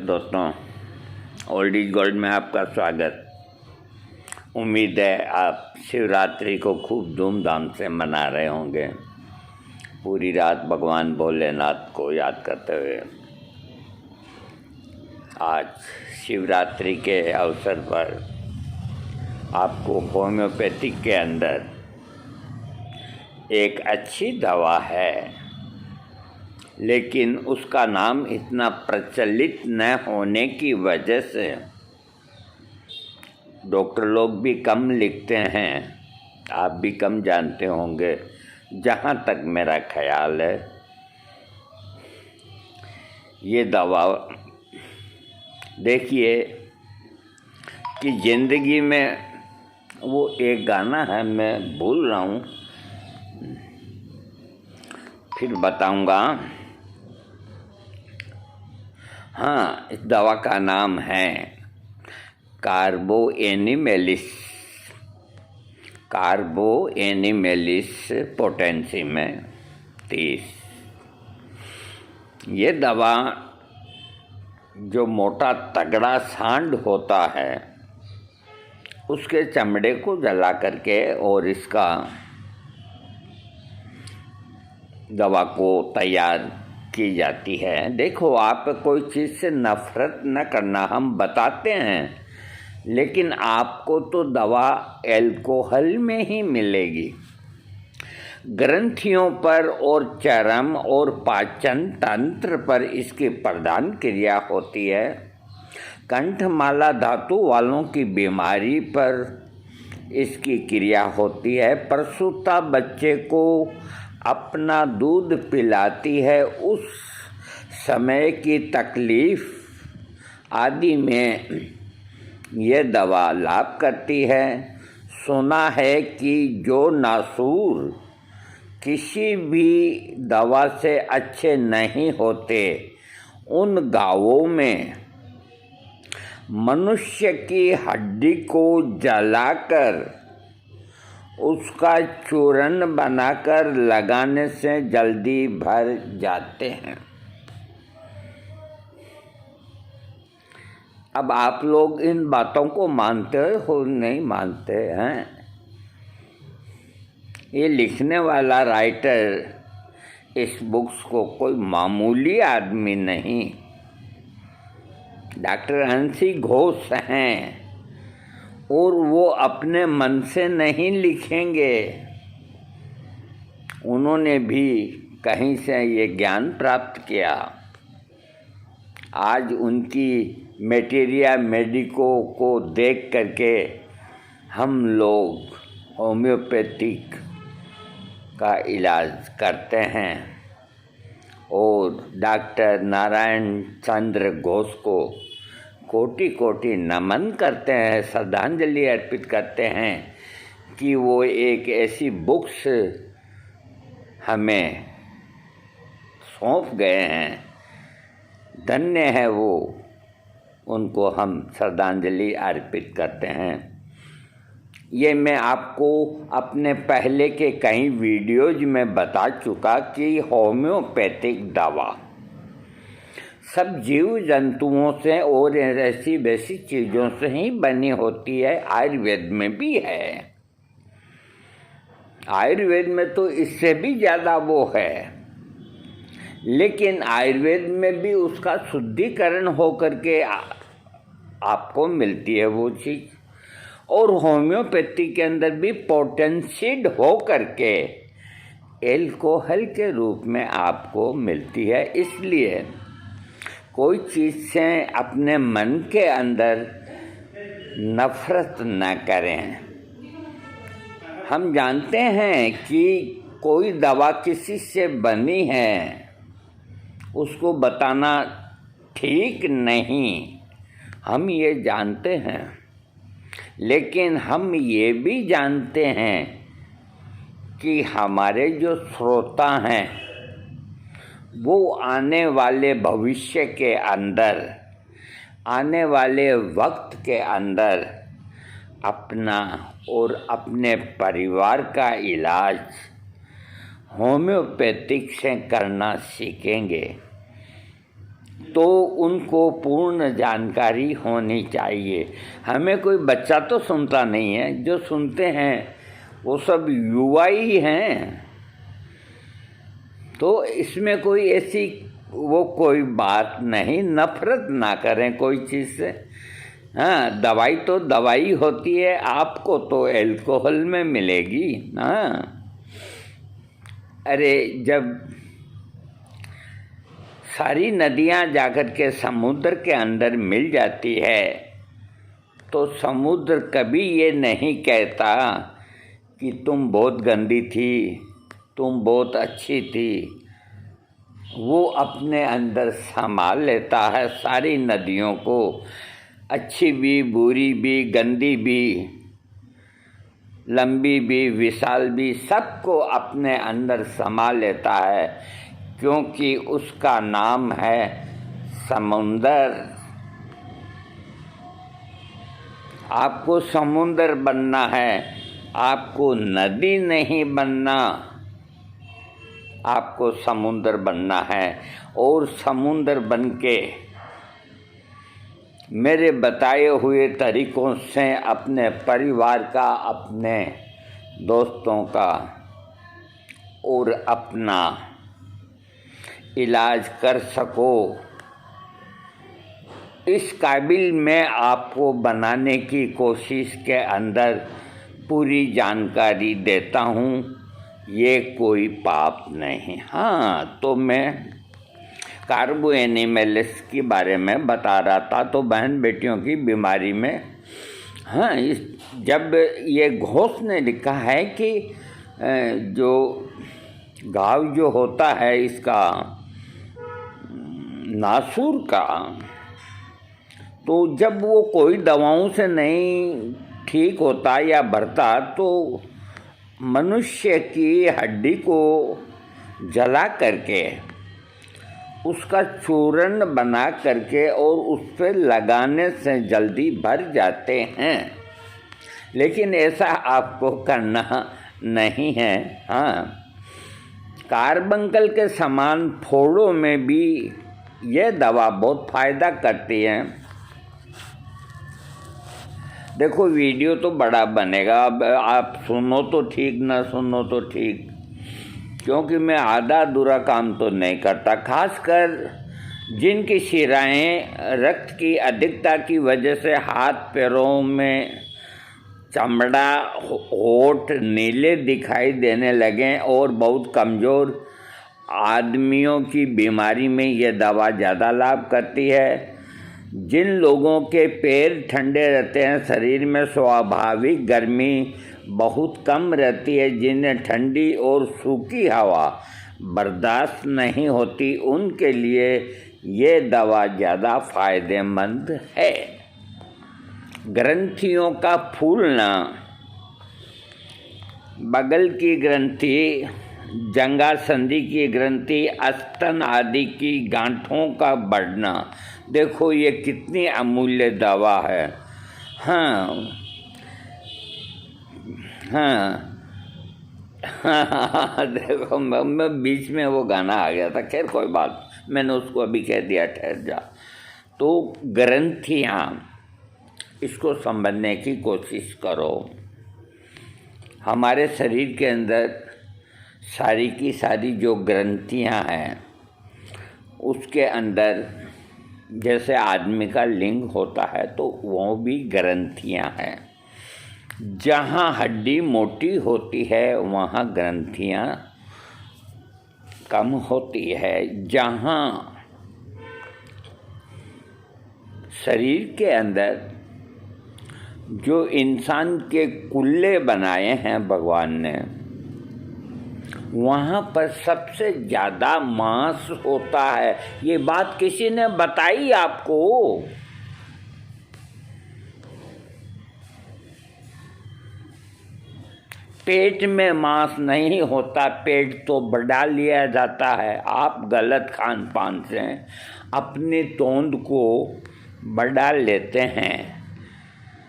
दोस्तों, old is gold में आपका स्वागत। उम्मीद है आप शिवरात्रि को खूब धूमधाम से मना रहे होंगे, पूरी रात भगवान भोलेनाथ को याद करते हुए। आज शिवरात्रि के अवसर पर आपको होम्योपैथिक के अंदर एक अच्छी दवा है, लेकिन उसका नाम इतना प्रचलित न होने की वजह से डॉक्टर लोग भी कम लिखते हैं, आप भी कम जानते होंगे। जहाँ तक मेरा ख्याल है, ये दवा देखिए कि ज़िंदगी में वो एक गाना है, मैं भूल रहा हूँ, फिर बताऊँगा। हाँ, इस दवा का नाम है कार्बोएनिमेलिस पोटेंशियम 30। ये दवा जो मोटा तगड़ा सांड होता है उसके चमड़े को जला करके और इसका दवा को तैयार की जाती है। देखो, आप कोई चीज़ से नफ़रत न करना, हम बताते हैं, लेकिन आपको तो दवा अल्कोहल में ही मिलेगी। ग्रंथियों पर और चर्म और पाचन तंत्र पर इसकी प्रधान क्रिया होती है। कंठमाला धातु वालों की बीमारी पर इसकी क्रिया होती है। प्रसूता बच्चे को अपना दूध पिलाती है, उस समय की तकलीफ आदि में ये दवा लाभ करती है। सुना है कि जो नासूर किसी भी दवा से अच्छे नहीं होते, उन गाँवों में मनुष्य की हड्डी को जलाकर उसका चूर्ण बनाकर लगाने से जल्दी भर जाते हैं। अब आप लोग इन बातों को मानते हो नहीं मानते हैं? ये लिखने वाला राइटर इस बुक्स को कोई मामूली आदमी नहीं, डॉक्टर हंसी घोष हैं, और वो अपने मन से नहीं लिखेंगे। उन्होंने भी कहीं से ये ज्ञान प्राप्त किया। आज उनकी मटेरिया मेडिको को देख करके हम लोग होम्योपैथिक का इलाज करते हैं और डॉक्टर नारायण चंद्र घोष को कोटि कोटि नमन करते हैं, श्रद्धांजलि अर्पित करते हैं कि वो एक ऐसी बुक्स हमें सौंप गए हैं। धन्य है वो, उनको हम श्रद्धांजलि अर्पित करते हैं। ये मैं आपको अपने पहले के कई वीडियोज में बता चुका कि होम्योपैथिक दवा सब जीव जंतुओं से और ऐसी वैसी चीज़ों से ही बनी होती है। आयुर्वेद में भी है, आयुर्वेद में तो इससे भी ज़्यादा वो है, लेकिन आयुर्वेद में भी उसका शुद्धिकरण हो करके आपको मिलती है वो चीज़, और होम्योपैथी के अंदर भी पोटेंशियड हो करके एल्कोहल के रूप में आपको मिलती है। इसलिए कोई चीज़ से अपने मन के अंदर नफ़रत न करें। हम जानते हैं कि कोई दवा किसी से बनी है, उसको बताना ठीक नहीं, हम ये जानते हैं, लेकिन हम ये भी जानते हैं कि हमारे जो श्रोता हैं वो आने वाले भविष्य के अंदर, आने वाले वक्त के अंदर अपना और अपने परिवार का इलाज होम्योपैथिक से करना सीखेंगे। तो उनको पूर्ण जानकारी होनी चाहिए। हमें कोई बच्चा तो सुनता नहीं है, जो सुनते हैं वो सब युवा ही हैं। तो इसमें कोई ऐसी कोई बात नहीं, नफरत ना करें कोई चीज़ से। हाँ, दवाई तो दवाई होती है, आपको तो अल्कोहल में मिलेगी। हाँ, अरे जब सारी नदियाँ जाकर के समुद्र के अंदर मिल जाती है तो समुद्र कभी ये नहीं कहता कि तुम बहुत गंदी थी, तुम बहुत अच्छी थी। वो अपने अंदर संभाल लेता है सारी नदियों को, अच्छी भी, बुरी भी, गंदी भी, लंबी भी, विशाल भी, सबको अपने अंदर संभाल लेता है, क्योंकि उसका नाम है समुंदर। आपको समुंदर बनना है, आपको नदी नहीं बनना, आपको समुंदर बनना है। और समुंदर बनके मेरे बताए हुए तरीक़ों से अपने परिवार का, अपने दोस्तों का और अपना इलाज कर सको, इस काबिल मैं आपको बनाने की कोशिश के अंदर पूरी जानकारी देता हूँ। ये कोई पाप नहीं। हाँ, तो मैं कार्बो एनिमल्स के बारे में बता रहा था। तो बहन बेटियों की बीमारी में, हाँ, जब ये घोष ने लिखा है कि जो घाव जो होता है इसका नासूर का, तो जब वो कोई दवाओं से नहीं ठीक होता या भरता तो मनुष्य की हड्डी को जला करके उसका चूर्ण बना करके और उस पर लगाने से जल्दी भर जाते हैं। लेकिन ऐसा आपको करना नहीं है। हाँ, कार्बंकल के समान फोड़ों में भी यह दवा बहुत फ़ायदा करती है। देखो, वीडियो तो बड़ा बनेगा, अब आप सुनो तो ठीक, ना सुनो तो ठीक, क्योंकि मैं आधा अधूरा काम तो नहीं करता। खासकर जिनकी शिराएँ रक्त की अधिकता की वजह से हाथ पैरों में चमड़ा, होठ नीले दिखाई देने लगे और बहुत कमज़ोर आदमियों की बीमारी में यह दवा ज़्यादा लाभ करती है। जिन लोगों के पैर ठंडे रहते हैं, शरीर में स्वाभाविक गर्मी बहुत कम रहती है, जिन्हें ठंडी और सूखी हवा बर्दाश्त नहीं होती, उनके लिए ये दवा ज़्यादा फ़ायदेमंद है। ग्रंथियों का फूलना, बगल की ग्रंथि, जंघा संधि की ग्रंथि, स्तन आदि की गांठों का बढ़ना, देखो ये कितनी अमूल्य दवा है। हाँ हाँ हाँ, देखो मैं बीच में वो गाना आ गया था, खैर कोई बात, मैंने उसको अभी कह दिया, ठहर जा। तो ग्रंथियाँ, इसको समझने की कोशिश करो। हमारे शरीर के अंदर सारी की सारी जो ग्रंथियाँ हैं, उसके अंदर जैसे आदमी का लिंग होता है तो वो भी ग्रंथियाँ हैं। जहाँ हड्डी मोटी होती है वहाँ ग्रंथियाँ कम होती है। जहाँ शरीर के अंदर जो इंसान के कुल्ले बनाए हैं भगवान ने, वहाँ पर सबसे ज़्यादा मांस होता है। ये बात किसी ने बताई आपको? पेट में मांस नहीं होता, पेट तो बढ़ा लिया जाता है। आप गलत खान पान से अपने तोंद को बढ़ा लेते हैं।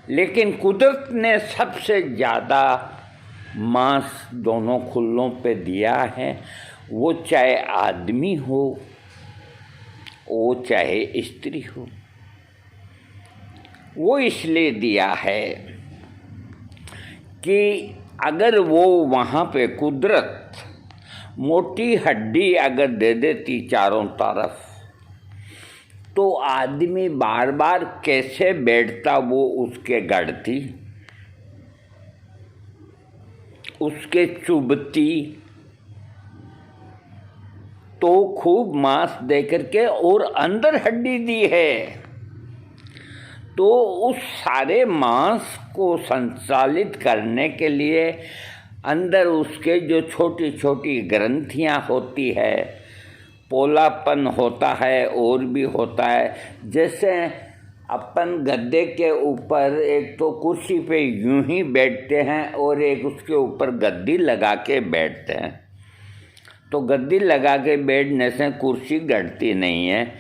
लेकिन कुदरत ने सबसे ज़्यादा मांस दोनों खुल्लों पे दिया है, वो चाहे आदमी हो वो चाहे स्त्री हो। वो इसलिए दिया है कि अगर वो वहाँ पे कुदरत मोटी हड्डी अगर दे देती चारों तरफ, तो आदमी बार बार कैसे बैठता, वो उसके गढ़ती, उसके चुभती। तो खूब मांस दे करके और अंदर हड्डी दी है, तो उस सारे मांस को संचालित करने के लिए अंदर उसके जो छोटी छोटी ग्रंथियां होती है, पोलापन होता है और भी होता है। जैसे अपन गद्दे के ऊपर एक तो कुर्सी पे यूं ही बैठते हैं और एक उसके ऊपर गद्दी लगा के बैठते हैं, तो गद्दी लगा के बैठने से कुर्सी गड़ती नहीं है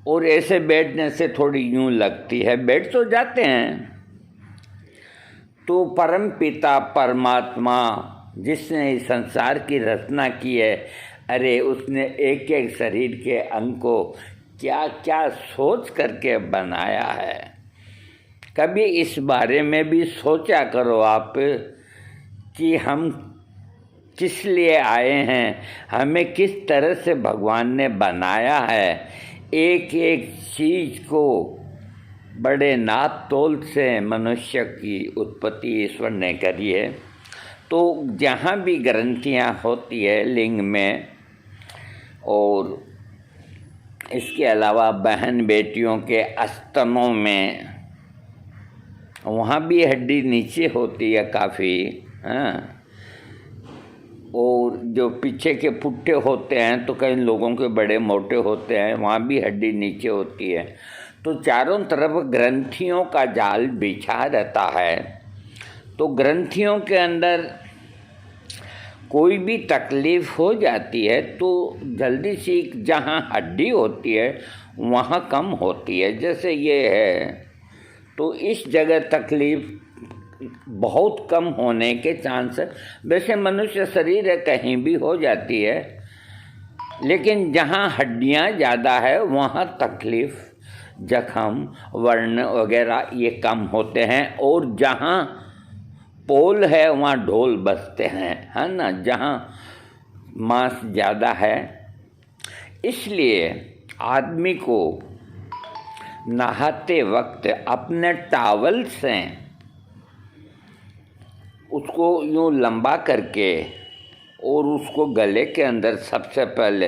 और ऐसे बैठने से थोड़ी यूं लगती है, बैठ तो जाते हैं। तो परम पिता परमात्मा जिसने इस संसार की रचना की है, अरे उसने एक एक शरीर के अंग को क्या क्या सोच करके बनाया है। कभी इस बारे में भी सोचा करो आप कि हम किस लिए आए हैं, हमें किस तरह से भगवान ने बनाया है। एक एक चीज़ को बड़े नाप तोल से मनुष्य की उत्पत्ति ईश्वर ने करी है। तो जहाँ भी ग्रंथियाँ होती है लिंग में, और इसके अलावा बहन बेटियों के स्तनों में, वहाँ भी हड्डी नीचे होती है काफ़ी, हाँ। और जो पीछे के पुट्टे होते हैं तो कई लोगों के बड़े मोटे होते हैं, वहाँ भी हड्डी नीचे होती है। तो चारों तरफ ग्रंथियों का जाल बिछा रहता है। तो ग्रंथियों के अंदर कोई भी तकलीफ़ हो जाती है तो जल्दी से जहाँ हड्डी होती है वहाँ कम होती है। जैसे ये है तो इस जगह तकलीफ़ बहुत कम होने के चांस है। वैसे मनुष्य शरीर है, कहीं भी हो जाती है, लेकिन जहाँ हड्डियाँ ज़्यादा है वहाँ तकलीफ़, जख्म, वर्ण वगैरह ये कम होते हैं। और जहाँ पोल है वहाँ ढोल बजते हैं, है ना, जहाँ मांस ज़्यादा है। इसलिए आदमी को नहाते वक्त अपने टॉवल से उसको यूँ लंबा करके और उसको गले के अंदर सबसे पहले,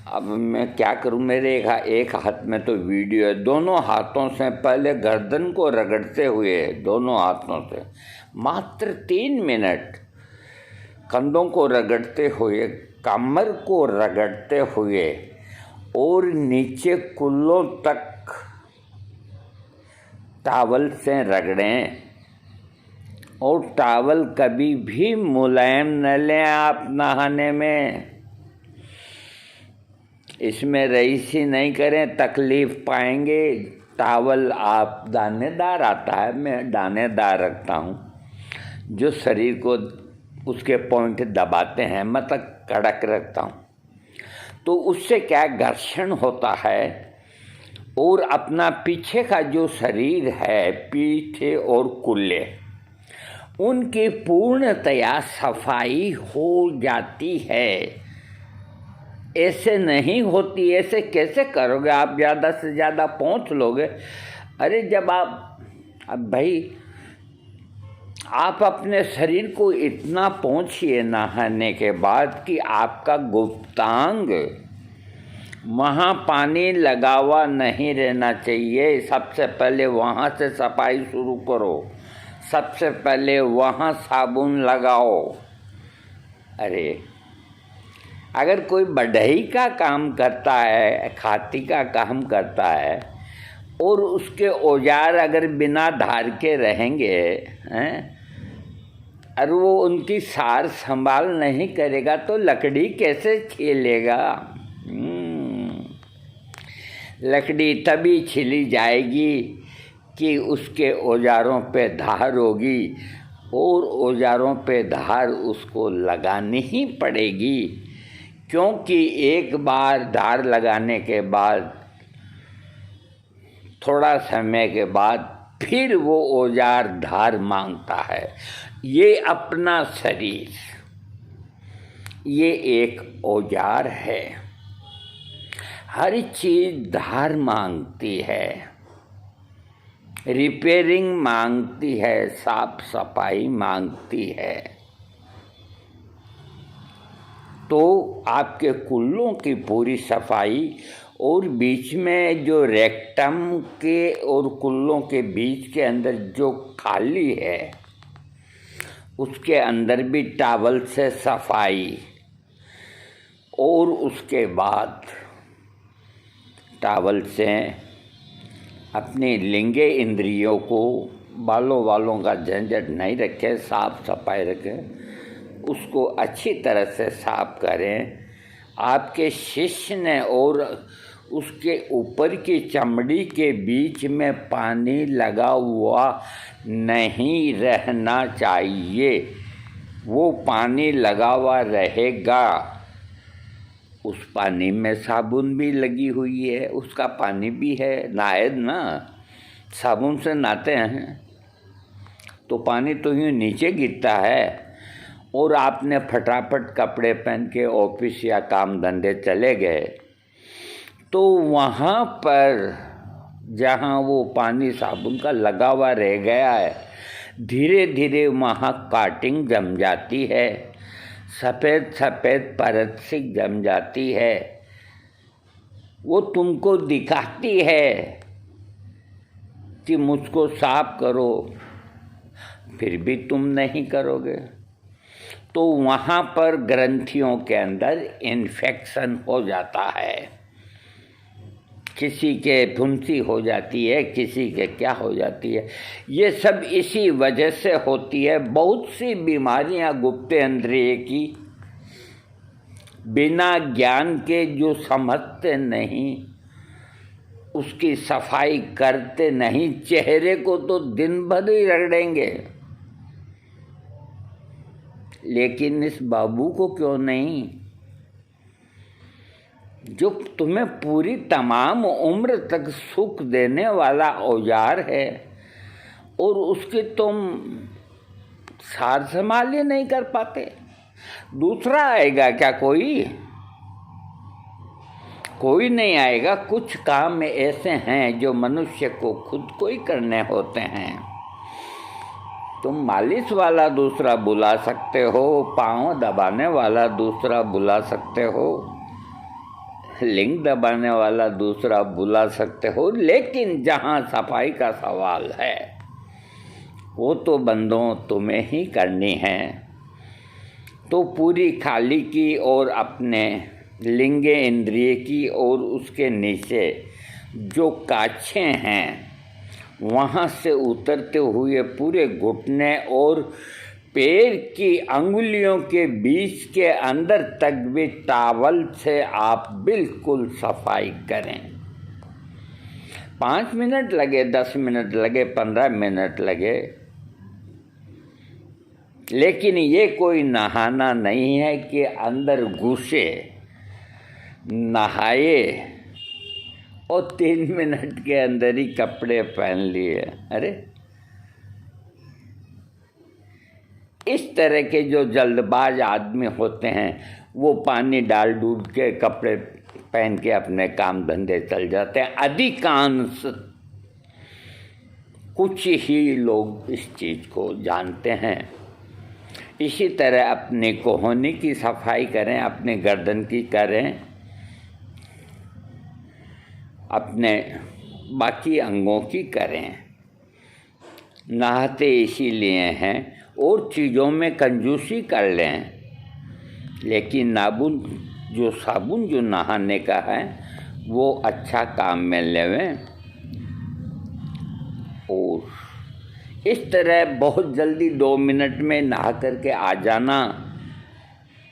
अब मैं क्या करूं, मेरे एक हाथ में तो वीडियो है, दोनों हाथों से पहले गर्दन को रगड़ते हुए, दोनों हाथों से मात्र 3 मिनट कंधों को रगड़ते हुए, कमर को रगड़ते हुए और नीचे कुल्लों तक टॉवल से रगड़ें। और टॉवल कभी भी मुलायम न लें आप नहाने में, इसमें रईसी नहीं करें, तकलीफ़ पाएंगे। टॉवल आप दानेदार आता है, मैं दानेदार रखता हूँ, जो शरीर को उसके पॉइंट दबाते हैं, मतलब कड़क रखता हूँ। तो उससे क्या घर्षण होता है और अपना पीछे का जो शरीर है, पीठ और कुल्ले, उनकी पूर्णतया सफाई हो जाती है। ऐसे नहीं होती, ऐसे कैसे करोगे आप, ज़्यादा से ज़्यादा पहुँच लोगे। अरे जब अब भाई आप अपने शरीर को इतना पहुँचिए नहाने के बाद कि आपका गुप्तांग वहाँ पानी लगा हुआ नहीं रहना चाहिए। सबसे पहले वहाँ से सफाई शुरू करो, सबसे पहले वहाँ साबुन लगाओ। अरे अगर कोई बढ़ई का काम करता है, खाती का काम करता है, और उसके औजार अगर बिना धार के रहेंगे हैं, और वो उनकी सार संभाल नहीं करेगा तो लकड़ी कैसे छीलेगा। लकड़ी तभी छिली जाएगी कि उसके औजारों पे धार होगी, और औजारों पे धार उसको लगानी ही पड़ेगी। क्योंकि एक बार धार लगाने के बाद थोड़ा समय के बाद फिर वो औजार धार मांगता है। ये अपना शरीर, ये एक औजार है। हर चीज़ धार मांगती है, रिपेयरिंग मांगती है, साफ सफाई मांगती है। तो आपके कुल्लों की पूरी सफाई और बीच में जो रेक्टम के और कुल्लों के बीच के अंदर जो खाली है उसके अंदर भी टॉवल से सफाई, और उसके बाद टॉवल से अपने लिंगे इंद्रियों को, बालों का झंझट नहीं रखें, साफ सफाई रखें, उसको अच्छी तरह से साफ करें। आपके शिष्य ने और उसके ऊपर की चमड़ी के बीच में पानी लगा हुआ नहीं रहना चाहिए। वो पानी लगा हुआ रहेगा, उस पानी में साबुन भी लगी हुई है, उसका पानी भी है। नहाए ना, साबुन से नहाते हैं तो पानी तो यूँ नीचे गिरता है, और आपने फटाफट कपड़े पहन के ऑफिस या काम धंधे चले गए, तो वहाँ पर जहाँ वो पानी साबुन का लगा हुआ रह गया है, धीरे धीरे वहाँ काटिंग जम जाती है, सफ़ेद सफ़ेद परत सी जम जाती है। वो तुमको दिखाती है कि मुझको साफ करो, फिर भी तुम नहीं करोगे, तो वहाँ पर ग्रंथियों के अंदर इन्फेक्शन हो जाता है। किसी के फुंसी हो जाती है, किसी के क्या हो जाती है। ये सब इसी वजह से होती है। बहुत सी बीमारियां गुप्तेंद्रिय की बिना ज्ञान के जो समझते नहीं, उसकी सफाई करते नहीं, चेहरे को तो दिन भर ही रगड़ेंगे, लेकिन इस बाबू को क्यों नहीं, जो तुम्हें पूरी तमाम उम्र तक सुख देने वाला औजार है, और उसके तुम सार संभाल ही नहीं कर पाते। दूसरा आएगा क्या? कोई नहीं आएगा। कुछ काम ऐसे हैं जो मनुष्य को खुद को ही करने होते हैं। तुम मालिश वाला दूसरा बुला सकते हो, पाँव दबाने वाला दूसरा बुला सकते हो, लिंग दबाने वाला दूसरा बुला सकते हो, लेकिन जहाँ सफाई का सवाल है वो तो बंदों तुम्हें ही करनी है। तो पूरी खाली की और अपने लिंगे इंद्रिय की और उसके नीचे जो काछे हैं वहाँ से उतरते हुए पूरे घुटने और पैर की अंगुलियों के बीच के अंदर तक भी टॉवल से आप बिल्कुल सफाई करें। 5 मिनट लगे, 10 मिनट लगे, 15 मिनट लगे, लेकिन ये कोई नहाना नहीं है कि अंदर घुसे, नहाए और 3 मिनट के अंदर ही कपड़े पहन लिए। अरे इस तरह के जो जल्दबाज आदमी होते हैं वो पानी डाल डूल के कपड़े पहन के अपने काम धंधे चल जाते हैं। अधिकांश कुछ ही लोग इस चीज़ को जानते हैं। इसी तरह अपने कोहनी की सफाई करें, अपने गर्दन की करें, अपने बाकी अंगों की करें। नहाते इसीलिए हैं और चीज़ों में कंजूसी कर लें, लेकिन साबुन जो नहाने का है वो अच्छा काम में लेवें। और इस तरह बहुत जल्दी 2 मिनट में नहा करके आ जाना,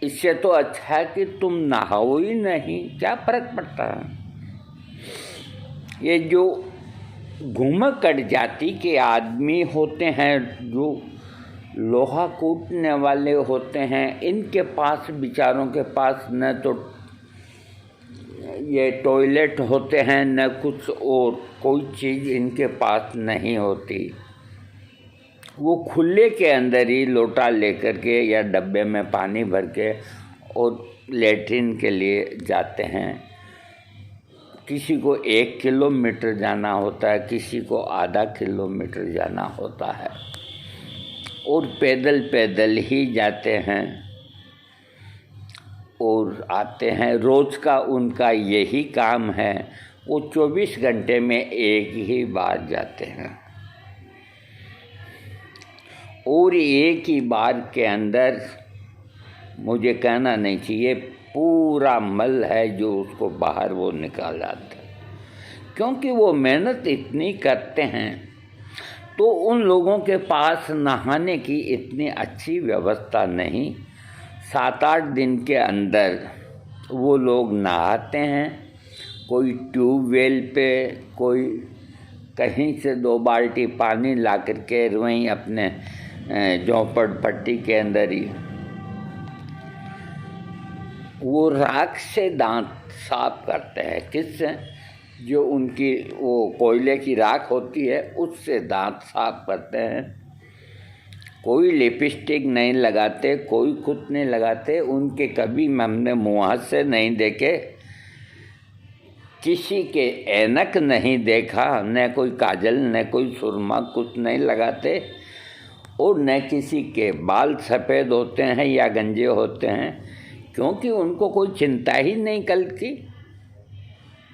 इससे तो अच्छा है कि तुम नहाओ ही नहीं, क्या फर्क पड़ता है। ये जो घुमक्कड़ जाति के आदमी होते हैं, जो लोहा कूटने वाले होते हैं, इनके पास बेचारों के पास न तो ये टॉयलेट होते हैं न कुछ और कोई चीज़ इनके पास नहीं होती। वो खुले के अंदर ही लोटा लेकर के या डब्बे में पानी भर के और लेट्रिन के लिए जाते हैं। किसी को 1 किलोमीटर जाना होता है, किसी को आधा किलोमीटर जाना होता है और पैदल पैदल ही जाते हैं और आते हैं। रोज़ का उनका यही काम है। वो 24 घंटे में एक ही बार जाते हैं और एक ही बार के अंदर, मुझे कहना नहीं चाहिए, पूरा मल है जो उसको बाहर वो निकाल आते हैं। क्योंकि वो मेहनत इतनी करते हैं, तो उन लोगों के पास नहाने की इतनी अच्छी व्यवस्था नहीं। 7-8 दिन के अंदर वो लोग नहाते हैं, कोई ट्यूबवेल पे, कोई कहीं से 2 बाल्टी पानी ला कर के वहीं अपने झोंपड़पट्टी के अंदर ही वो राख से दांत साफ करते हैं। किससे? जो उनकी वो कोयले की राख होती है उससे दांत साफ करते हैं। कोई लिपस्टिक नहीं लगाते, कोई कुछ नहीं लगाते। उनके कभी हमने मुँह से नहीं देखे, किसी के ऐनक नहीं देखा, न कोई काजल न कोई सुरमा, कुछ नहीं लगाते और न किसी के बाल सफ़ेद होते हैं या गंजे होते हैं, क्योंकि उनको कोई चिंता ही नहीं कल की।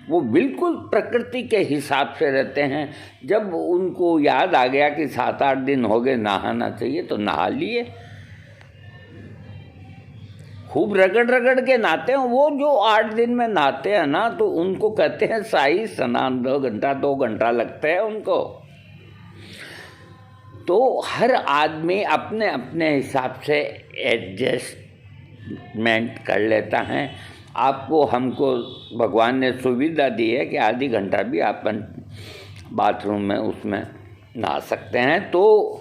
वो बिल्कुल प्रकृति के हिसाब से रहते हैं। जब उनको याद आ गया कि 7-8 दिन हो गए नहाना चाहिए तो नहा लिए। खूब रगड़ रगड़ के नहाते हैं। वो जो 8 दिन में नहाते हैं ना, तो उनको कहते हैं शाही स्नान। 2 घंटा लगता है उनको। तो हर आदमी अपने अपने हिसाब से एडजस्टमेंट कर लेता है। आपको हमको भगवान ने सुविधा दी है कि आधी घंटा भी आप बाथरूम में उसमें नहा सकते हैं। तो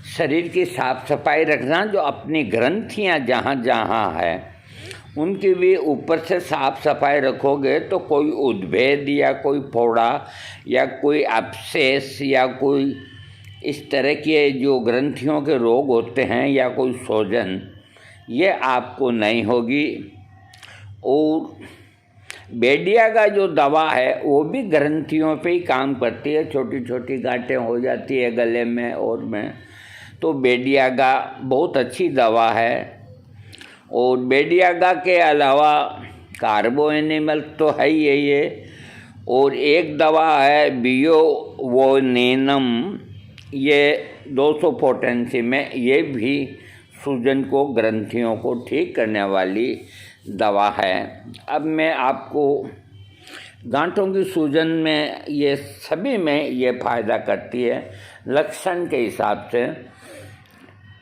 शरीर की साफ सफाई रखना, जो अपनी ग्रंथियां जहाँ जहाँ है उनकी भी ऊपर से साफ सफाई रखोगे तो कोई उद्भेद या कोई फोड़ा या कोई अपसेस या कोई इस तरह के जो ग्रंथियों के रोग होते हैं या कोई सूजन, ये आपको नहीं होगी। और बेडिया का जो दवा है वो भी ग्रंथियों पे ही काम करती है। छोटी छोटी गांठें हो जाती है गले में और में, तो बेडियागा बहुत अच्छी दवा है। और बेडियागा के अलावा कार्बो एनिमल तो है ही ये। और एक दवा है बियोवोनिनम, ये 200 पोटेंसी में, ये भी सूजन को, ग्रंथियों को ठीक करने वाली दवा है। अब मैं आपको गांठों की सूजन में, ये सभी में ये फ़ायदा करती है। लक्षण के हिसाब से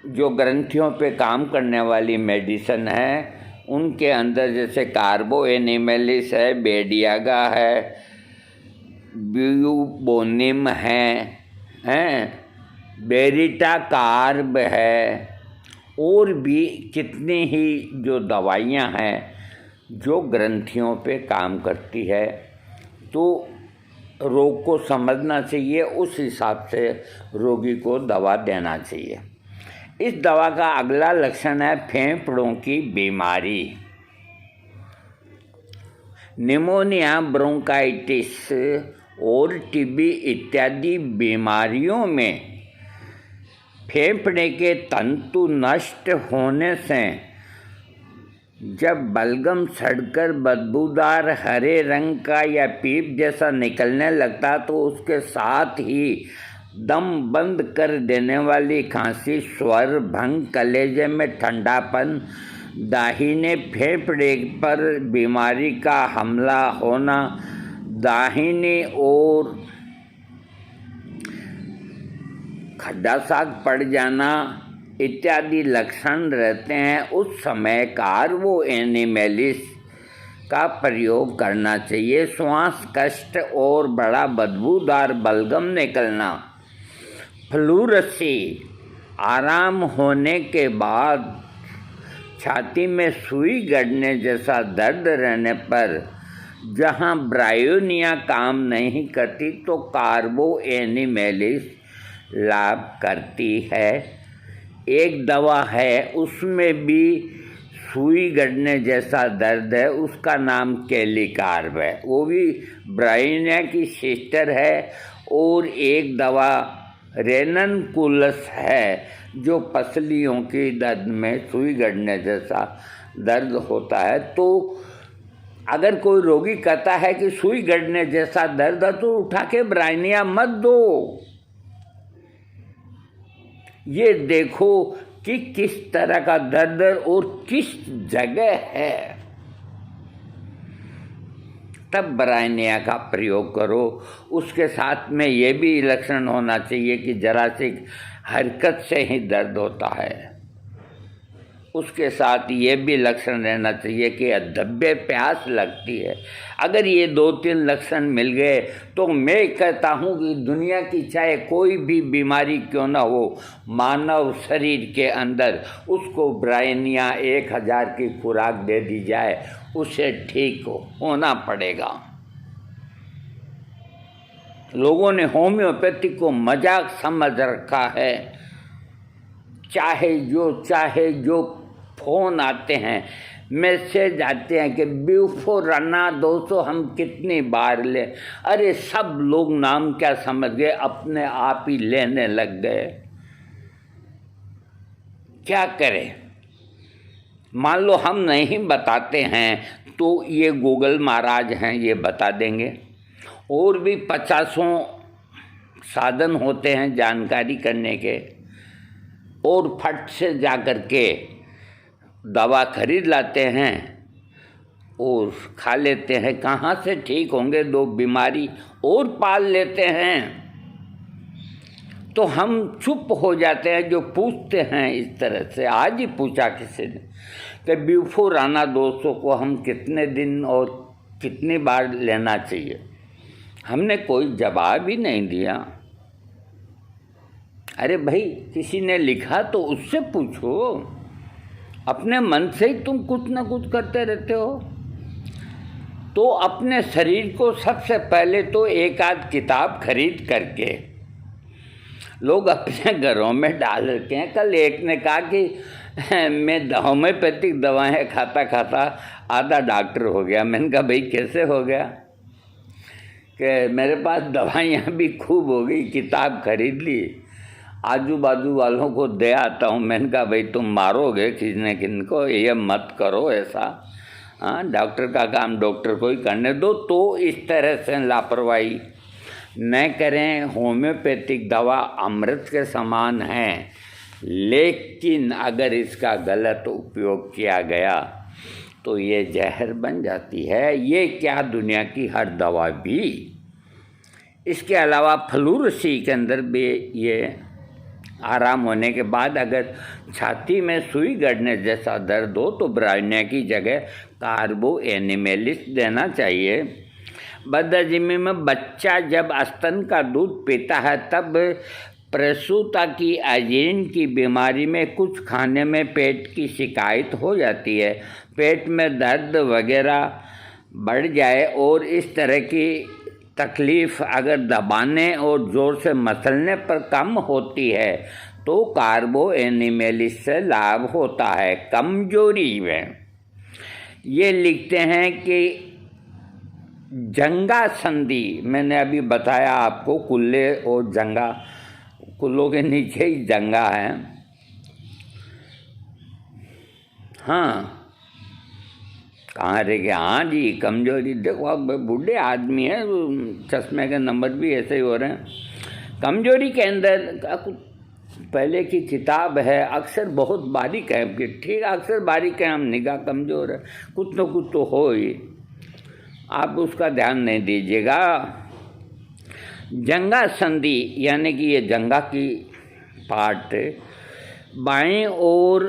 जो ग्रंथियों पे काम करने वाली मेडिसिन है, उनके अंदर जैसे कार्बो एनिमलिस है, बेडियागा है, बियूबोनिम हैं, बेरिटा कार्ब है, और भी कितनी ही जो दवाइयाँ हैं जो ग्रंथियों पे काम करती है। तो रोग को समझना चाहिए, उस हिसाब से रोगी को दवा देना चाहिए। इस दवा का अगला लक्षण है फेफड़ों की बीमारी। निमोनिया, ब्रोंकाइटिस और टीबी इत्यादि बीमारियों में फेफड़े के तंतु नष्ट होने से जब बलगम सड़कर बदबूदार हरे रंग का या पीप जैसा निकलने लगता, तो उसके साथ ही दम बंद कर देने वाली खांसी, स्वर भंग, कलेजे में ठंडापन, दाहिने फेफड़े पर बीमारी का हमला होना, दाहिनी ओर खड्डा साग पड़ जाना इत्यादि लक्षण रहते हैं, उस समय कार्बो एनिमलिस का प्रयोग करना चाहिए। श्वास कष्ट और बड़ा बदबूदार बलगम निकलना, फ्लूरेंसी आराम होने के बाद छाती में सुई गड़ने जैसा दर्द रहने पर जहाँ ब्रायोनिया काम नहीं करती तो कार्बो एनिमेलिस लाभ करती है। एक दवा है उसमें भी सुई गड़ने जैसा दर्द है, उसका नाम कैलिकार्ब है, वो भी ब्रायोनिया की सिस्टर है। और एक दवा रेननकुलस है जो पसलियों की दर्द में सुई गड़ने जैसा दर्द होता है। तो अगर कोई रोगी कहता है कि सुई गड़ने जैसा दर्द है तो उठा के ब्रायोनिया मत दो। ये देखो कि किस तरह का दर्द और किस जगह है, तब ब्रायोनिया का प्रयोग करो। उसके साथ में ये भी लक्षण होना चाहिए कि जरा सी हरकत से ही दर्द होता है। उसके साथ ये भी लक्षण रहना चाहिए कि अधब्बे प्यास लगती है। अगर ये 2-3 लक्षण मिल गए तो मैं कहता हूँ कि दुनिया की चाहे कोई भी बीमारी क्यों ना हो, मानव शरीर के अंदर उसको ब्रायोनिया 1000 की खुराक दे दी जाए, उसे ठीक होना पड़ेगा। लोगों ने होम्योपैथी को मजाक समझ रखा है। चाहे जो फ़ोन आते हैं, मैसेज आते हैं कि ब्यूफोराना 200 हम कितनी बार लें। अरे सब लोग नाम क्या समझ गए, अपने आप ही लेने लग गए। क्या करें? मान लो हम नहीं बताते हैं तो ये गूगल महाराज हैं, ये बता देंगे। और भी 50 साधन होते हैं जानकारी करने के, और फट से जा कर के दवा खरीद लाते हैं और खा लेते हैं। कहाँ से ठीक होंगे, 2 बीमारी और पाल लेते हैं। तो हम चुप हो जाते हैं जो पूछते हैं इस तरह से। आज ही पूछा किसी ने कि ब्यूफोराना 200 को हम कितने दिन और कितनी बार लेना चाहिए। हमने कोई जवाब ही नहीं दिया। अरे भाई, किसी ने लिखा तो उससे पूछो। अपने मन से ही तुम कुछ ना कुछ करते रहते हो। तो अपने शरीर को सबसे पहले तो एक आध किताब खरीद करके लोग अपने घरों में डाल रखे हैं। कल एक ने कहा कि मैं होम्योपैथिक दवाएं खाता खाता आधा डॉक्टर हो गया। मैंने कहा भाई कैसे हो गया? कि मेरे पास दवाइयाँ भी खूब हो गई, किताब खरीद ली, आजू बाजू वालों को दे आता हूँ। मैंने कहा भाई तुम मारोगे किसने किनको, ये मत करो ऐसा। हाँ, डॉक्टर का काम डॉक्टर को ही करने दो। तो इस तरह से लापरवाही न करें। होम्योपैथिक दवा अमृत के समान है, लेकिन अगर इसका गलत उपयोग किया गया तो ये जहर बन जाती है। ये क्या, दुनिया की हर दवा भी। इसके अलावा फ्लूरसी के अंदर भी ये आराम होने के बाद अगर छाती में सुई गड़ने जैसा दर्द हो तो ब्रायोनिया की जगह कार्बो एनिमेलिस देना चाहिए। बदहजमी में बच्चा जब स्तन का दूध पीता है तब प्रसूता की अजीर्ण की बीमारी में कुछ खाने में पेट की शिकायत हो जाती है। पेट में दर्द वगैरह बढ़ जाए और इस तरह की तकलीफ़ अगर दबाने और ज़ोर से मसलने पर कम होती है तो कार्बो एनिमेलिस से लाभ होता है। कमजोरी में ये लिखते हैं कि जंगा संधि, मैंने अभी बताया आपको, कुल्ले और जंगा, कुल्लों के नीचे ही जंगा है। हाँ, कहाँ रह गया? हाँ जी, कमजोरी। देखो अब बूढ़े आदमी है, चश्मे के नंबर भी ऐसे ही हो रहे हैं। कमजोरी के अंदर पहले की किताब है, अक्सर बहुत बारीक है कि ठीक, अक्सर बारीक है, हम निगाह कमज़ोर है, कुछ न कुछ तो हो ही, आप उसका ध्यान नहीं दीजिएगा। जंगा संधि यानी कि ये जंगा की पार्ट बाएं और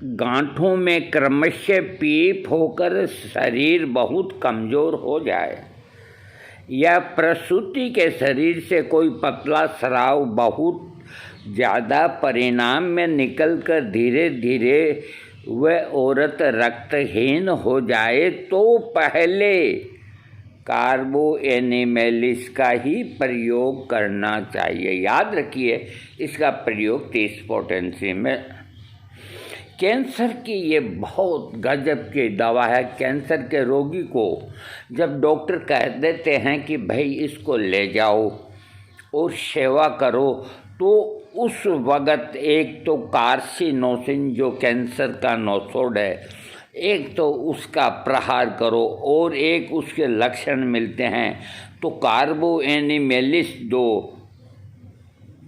गांठों में क्रमशः पीप होकर शरीर बहुत कमज़ोर हो जाए, या प्रसूति के शरीर से कोई पतला स्राव बहुत ज़्यादा परिणाम में निकलकर धीरे धीरे वह औरत रक्तहीन हो जाए तो पहले कार्बो एनिमेलिस का ही प्रयोग करना चाहिए। याद रखिए, इसका प्रयोग 30 पोटेंसी में। कैंसर की ये बहुत गजब की दवा है। कैंसर के रोगी को जब डॉक्टर कह देते हैं कि भाई इसको ले जाओ और सेवा करो, तो उस वक़्त एक तो कार्सिनोसिन जो कैंसर का नोसोड है, एक तो उसका प्रहार करो और एक उसके लक्षण मिलते हैं तो कार्बो एनिमेलिस दो,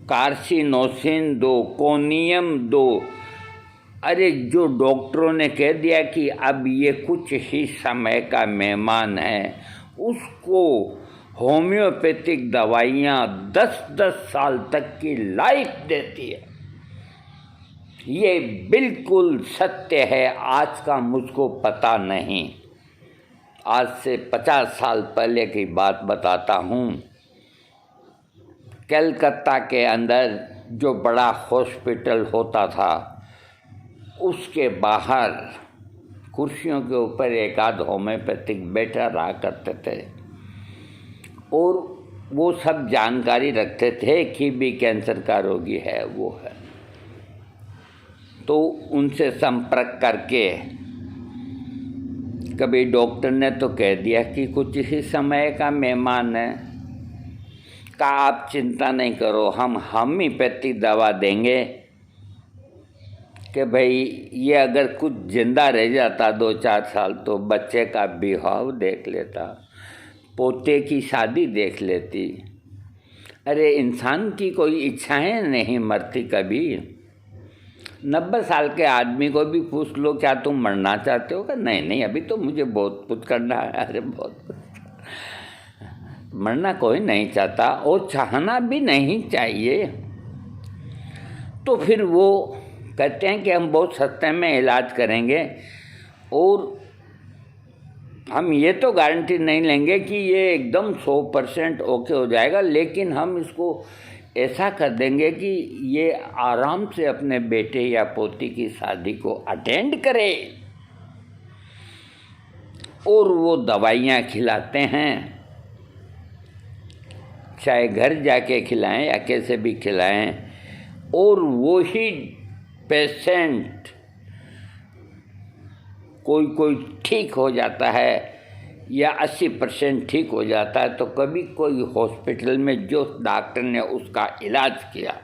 कार्सिनोसिन दो, कोनियम दो। अरे जो डॉक्टरों ने कह दिया कि अब ये कुछ ही समय का मेहमान है, उसको होम्योपैथिक दवाइयाँ 10-10 साल तक की लाइफ देती है। ये बिल्कुल सत्य है। आज का मुझको पता नहीं, आज से 50 साल पहले की बात बताता हूँ। कलकत्ता के अंदर जो बड़ा हॉस्पिटल होता था, उसके बाहर कुर्सियों के ऊपर एक आध होम्योपैथिक बैठा रहा करते थे और वो सब जानकारी रखते थे कि भी कैंसर का रोगी है वो है। तो उनसे संपर्क करके कभी डॉक्टर ने तो कह दिया कि कुछ ही समय का मेहमान है, का आप चिंता नहीं करो, हम होम्योपैथिक दवा देंगे कि भाई ये अगर कुछ जिंदा रह जाता 2-4 साल तो बच्चे का विवाह देख लेता, पोते की शादी देख लेती। अरे इंसान की कोई इच्छाएं नहीं मरती कभी। 90 साल के आदमी को भी पूछ लो क्या तुम मरना चाहते हो? नहीं नहीं, अभी तो मुझे बहुत कुछ करना है। अरे बहुत कुछ, मरना कोई नहीं चाहता और चाहना भी नहीं चाहिए। तो फिर वो कहते हैं कि हम बहुत सस्ते में इलाज करेंगे और हम ये तो गारंटी नहीं लेंगे कि ये एकदम 100% ओके हो जाएगा, लेकिन हम इसको ऐसा कर देंगे कि ये आराम से अपने बेटे या पोती की शादी को अटेंड करे। और वो दवाइयाँ खिलाते हैं, चाहे घर जाके खिलाएं या कैसे भी खिलाएं, और वो ही पेशेंट कोई ठीक हो जाता है या 80% ठीक हो जाता है। तो कभी कोई हॉस्पिटल में जो डॉक्टर ने उसका इलाज किया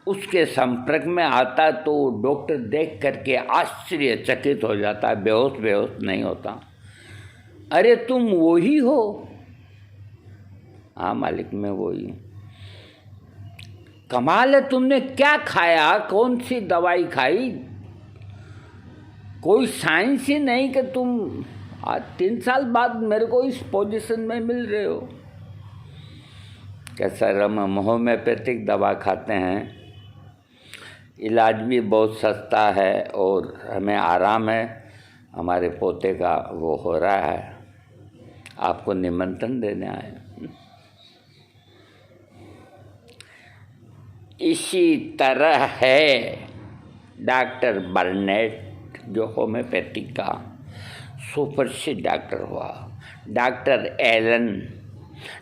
उसके संपर्क में आता तो डॉक्टर देख करके आश्चर्यचकित हो जाता है, बेहोश नहीं होता। अरे तुम वही हो? हाँ मालिक, मैं वही हूँ। कमाल है, तुमने क्या खाया, कौन सी दवाई खाई? कोई साइंस ही नहीं कि तुम आज 3 साल बाद मेरे को इस पोजीशन में मिल रहे हो। कैसा हम होम्योपैथिक दवा खाते हैं, इलाज भी बहुत सस्ता है और हमें आराम है। हमारे पोते का वो हो रहा है, आपको निमंत्रण देने आए। इसी तरह है डॉक्टर बर्नेट, जो होम्योपैथिक का सुप्रसिद्ध डॉक्टर हुआ, doctor Allen,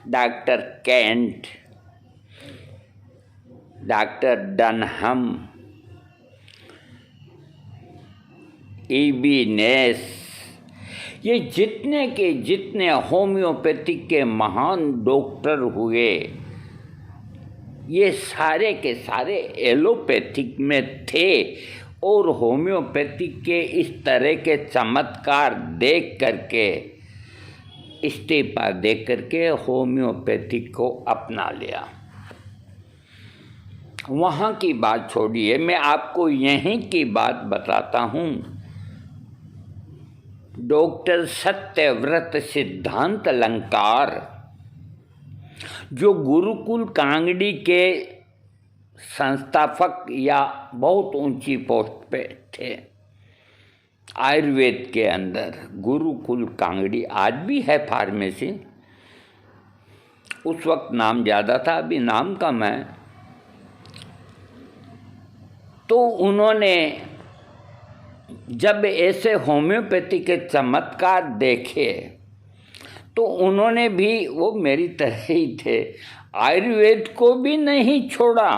doctor Kent, doctor Dunham, EB Nash, ये जितने के जितने होम्योपैथिक के महान डॉक्टर हुए, ये सारे के सारे एलोपैथिक में थे और होम्योपैथिक के इस तरह के चमत्कार देख करके, इस्तीफा दे करके होम्योपैथिक को अपना लिया। वहाँ की बात छोड़िए, मैं आपको यहीं की बात बताता हूँ। डॉक्टर सत्यव्रत सिद्धांत अलंकार, जो गुरुकुल कांगड़ी के संस्थापक या बहुत ऊंची पोस्ट पे थे, आयुर्वेद के अंदर गुरुकुल कांगड़ी आज भी है फार्मेसी, उस वक्त नाम ज़्यादा था, अभी नाम कम है। तो उन्होंने जब ऐसे होम्योपैथी के चमत्कार देखे तो उन्होंने भी, वो मेरी तरह ही थे, आयुर्वेद को भी नहीं छोड़ा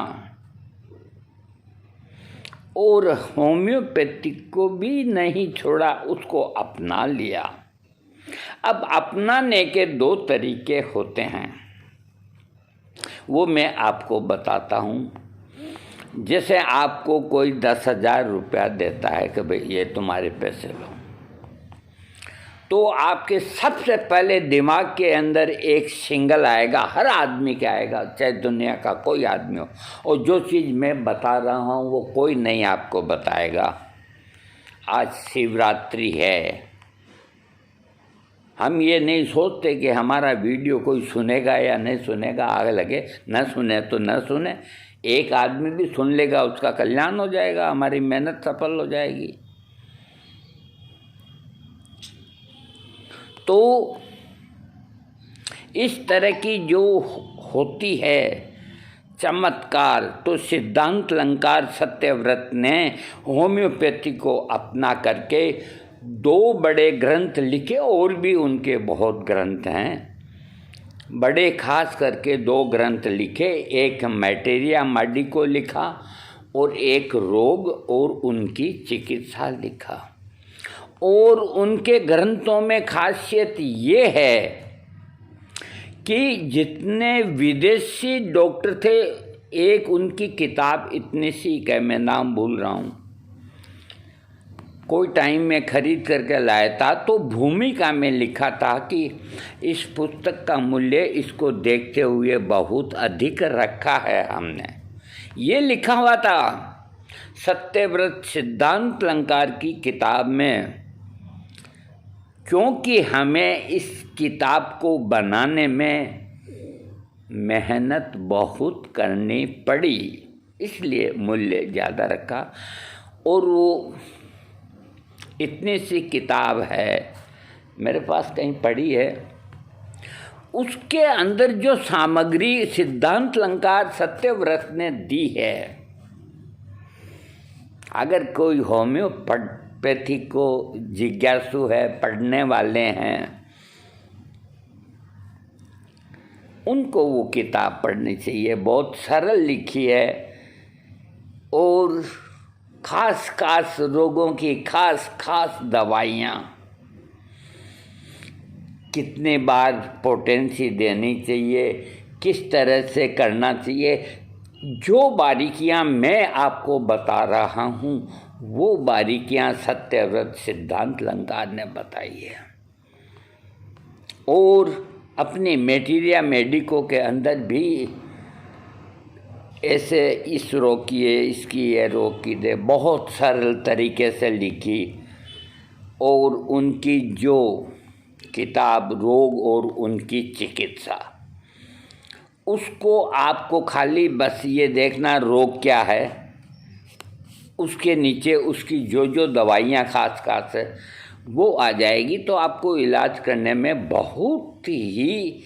और होम्योपैथिक को भी नहीं छोड़ा, उसको अपना लिया। अब अपनाने के दो तरीके होते हैं, वो मैं आपको बताता हूँ। जैसे आपको कोई 10,000 रुपया देता है कि भाई ये तुम्हारे पैसे लो, तो आपके सबसे पहले दिमाग के अंदर एक सिंगल आएगा, हर आदमी के आएगा, चाहे दुनिया का कोई आदमी हो, और जो चीज़ मैं बता रहा हूँ वो कोई नहीं आपको बताएगा। आज शिवरात्रि है, हम ये नहीं सोचते कि हमारा वीडियो कोई सुनेगा या नहीं सुनेगा, आगे लगे, न सुने तो न सुने, एक आदमी भी सुन लेगा उसका कल्याण हो जाएगा, हमारी मेहनत सफल हो जाएगी। तो इस तरह की जो होती है चमत्कार, तो सिद्धांत अलंकार सत्यव्रत ने होम्योपैथी को अपना करके 2 बड़े ग्रंथ लिखे, और भी उनके बहुत ग्रंथ हैं, बड़े खास करके 2 ग्रंथ लिखे, एक मैटेरिया माडी को लिखा और एक रोग और उनकी चिकित्सा लिखा। और उनके ग्रंथों में खासियत ये है कि जितने विदेशी डॉक्टर थे, एक उनकी किताब इतनी सी है, मैं नाम भूल रहा हूँ, कोई टाइम में खरीद करके लाया था, तो भूमिका में लिखा था कि इस पुस्तक का मूल्य इसको देखते हुए बहुत अधिक रखा है हमने, ये लिखा हुआ था सत्यव्रत सिद्धांत अलंकार की किताब में। क्योंकि हमें इस किताब को बनाने में मेहनत बहुत करनी पड़ी, इसलिए मूल्य ज़्यादा रखा। और वो इतनी सी किताब है, मेरे पास कहीं पड़ी है, उसके अंदर जो सामग्री सिद्धांत अलंकार सत्यव्रत ने दी है, अगर कोई होम्योपैथी को जिज्ञासु है, पढ़ने वाले हैं, उनको वो किताब पढ़नी चाहिए। बहुत सरल लिखी है और खास खास रोगों की खास खास दवाइयाँ, कितने बार पोटेंसी देनी चाहिए, किस तरह से करना चाहिए, जो बारीकियां मैं आपको बता रहा हूं वो बारीकियां सत्यव्रत सिद्धांत अलंकार ने बताई है। और अपनी मैटेरिया मेडिको के अंदर भी ऐसे इस रोग की है, इसकी ये रोग की दे, बहुत सरल तरीके से लिखी। और उनकी जो किताब रोग और उनकी चिकित्सा, उसको आपको खाली बस ये देखना रोग क्या है, उसके नीचे उसकी जो जो दवाइयाँ खास खास है वो आ जाएगी, तो आपको इलाज करने में बहुत ही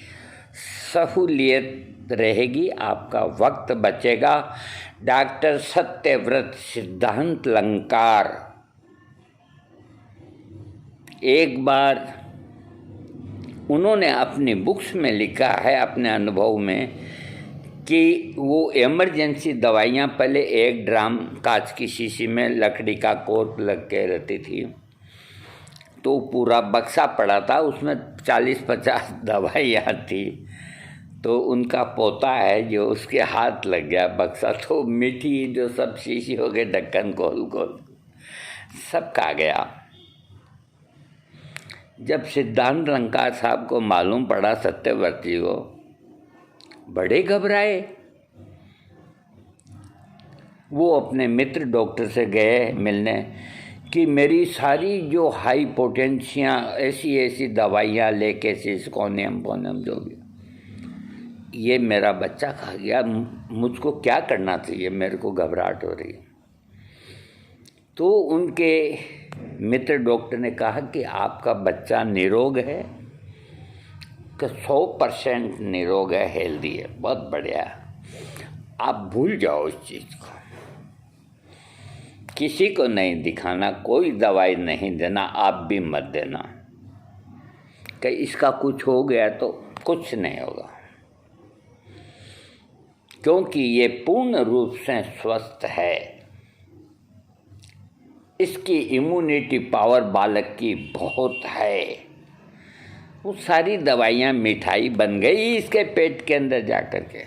सहूलियत रहेगी, आपका वक्त बचेगा। डॉक्टर सत्यव्रत सिद्धांत अलंकार, एक बार उन्होंने अपनी बुक्स में लिखा है, अपने अनुभव में, कि वो इमरजेंसी दवाइयाँ पहले 1 ड्राम कांच की शीशी में लकड़ी का कोर्क लग के रहती थी, तो पूरा बक्सा पड़ा था, उसमें 40-50 दवाइयाँ थी। तो उनका पोता है जो, उसके हाथ लग गया बक्सा, तो मीठी जो सब शीशी हो गई, ढक्कन खोल सब खा गया। जब सिद्धांत अलंकार साहब को मालूम पड़ा, सत्यव्रती को, बड़े घबराए। वो अपने मित्र डॉक्टर से गए मिलने कि मेरी सारी जो हाई पोटेंशियाँ, ऐसी दवाइयाँ लेके, सिस्कोनियम पोनियम जो भी, ये मेरा बच्चा खा गया, मुझको क्या करना चाहिए, मेरे को घबराहट हो रही है। तो उनके मित्र डॉक्टर ने कहा कि आपका बच्चा निरोग है, कि 100% निरोग है, हेल्दी है, बहुत बढ़िया। आप भूल जाओ इस चीज़ को, किसी को नहीं दिखाना, कोई दवाई नहीं देना, आप भी मत देना कि इसका कुछ हो गया तो कुछ नहीं होगा, क्योंकि ये पूर्ण रूप से स्वस्थ है। इसकी इम्यूनिटी पावर बालक की बहुत है। वो सारी दवाइयाँ मिठाई बन गई इसके पेट के अंदर जा कर के।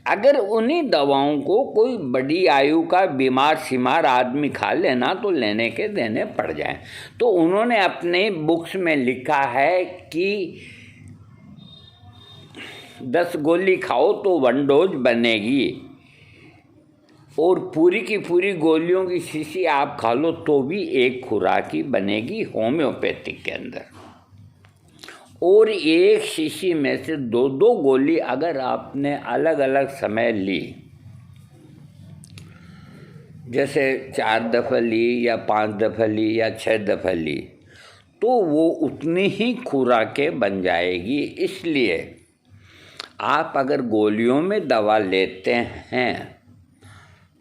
अगर उन्हीं दवाओं को कोई बड़ी आयु का बीमार शिमार आदमी खा लेना तो लेने के देने पड़ जाए। तो उन्होंने अपने बुक्स में लिखा है कि 10 गोली खाओ तो 1 डोज बनेगी, और पूरी की पूरी गोलियों की शीशी आप खा लो तो भी 1 खुराक ही बनेगी होम्योपैथिक के अंदर। और 1 शीशी में से 2-2 गोली अगर आपने अलग अलग समय ली, जैसे 4 दफ़ा ली या 5 दफ़ा ली या 6 दफ़ा ली, तो वो उतनी ही खुराकें बन जाएगी। इसलिए आप अगर गोलियों में दवा लेते हैं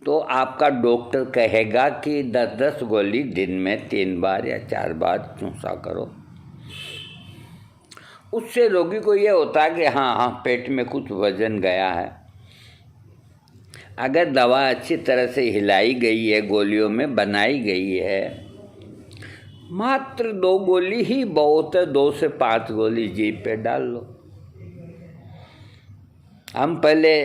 तो आपका डॉक्टर कहेगा कि 10-10 गोली दिन में 3 बार या 4 बार चूसा करो। उससे रोगी को ये होता है कि हाँ पेट में कुछ वजन गया है। अगर दवा अच्छी तरह से हिलाई गई है, गोलियों में बनाई गई है, मात्र 2 गोली ही बहुत है, 2 से 5 गोली जीभ पे डाल लो। हम पहले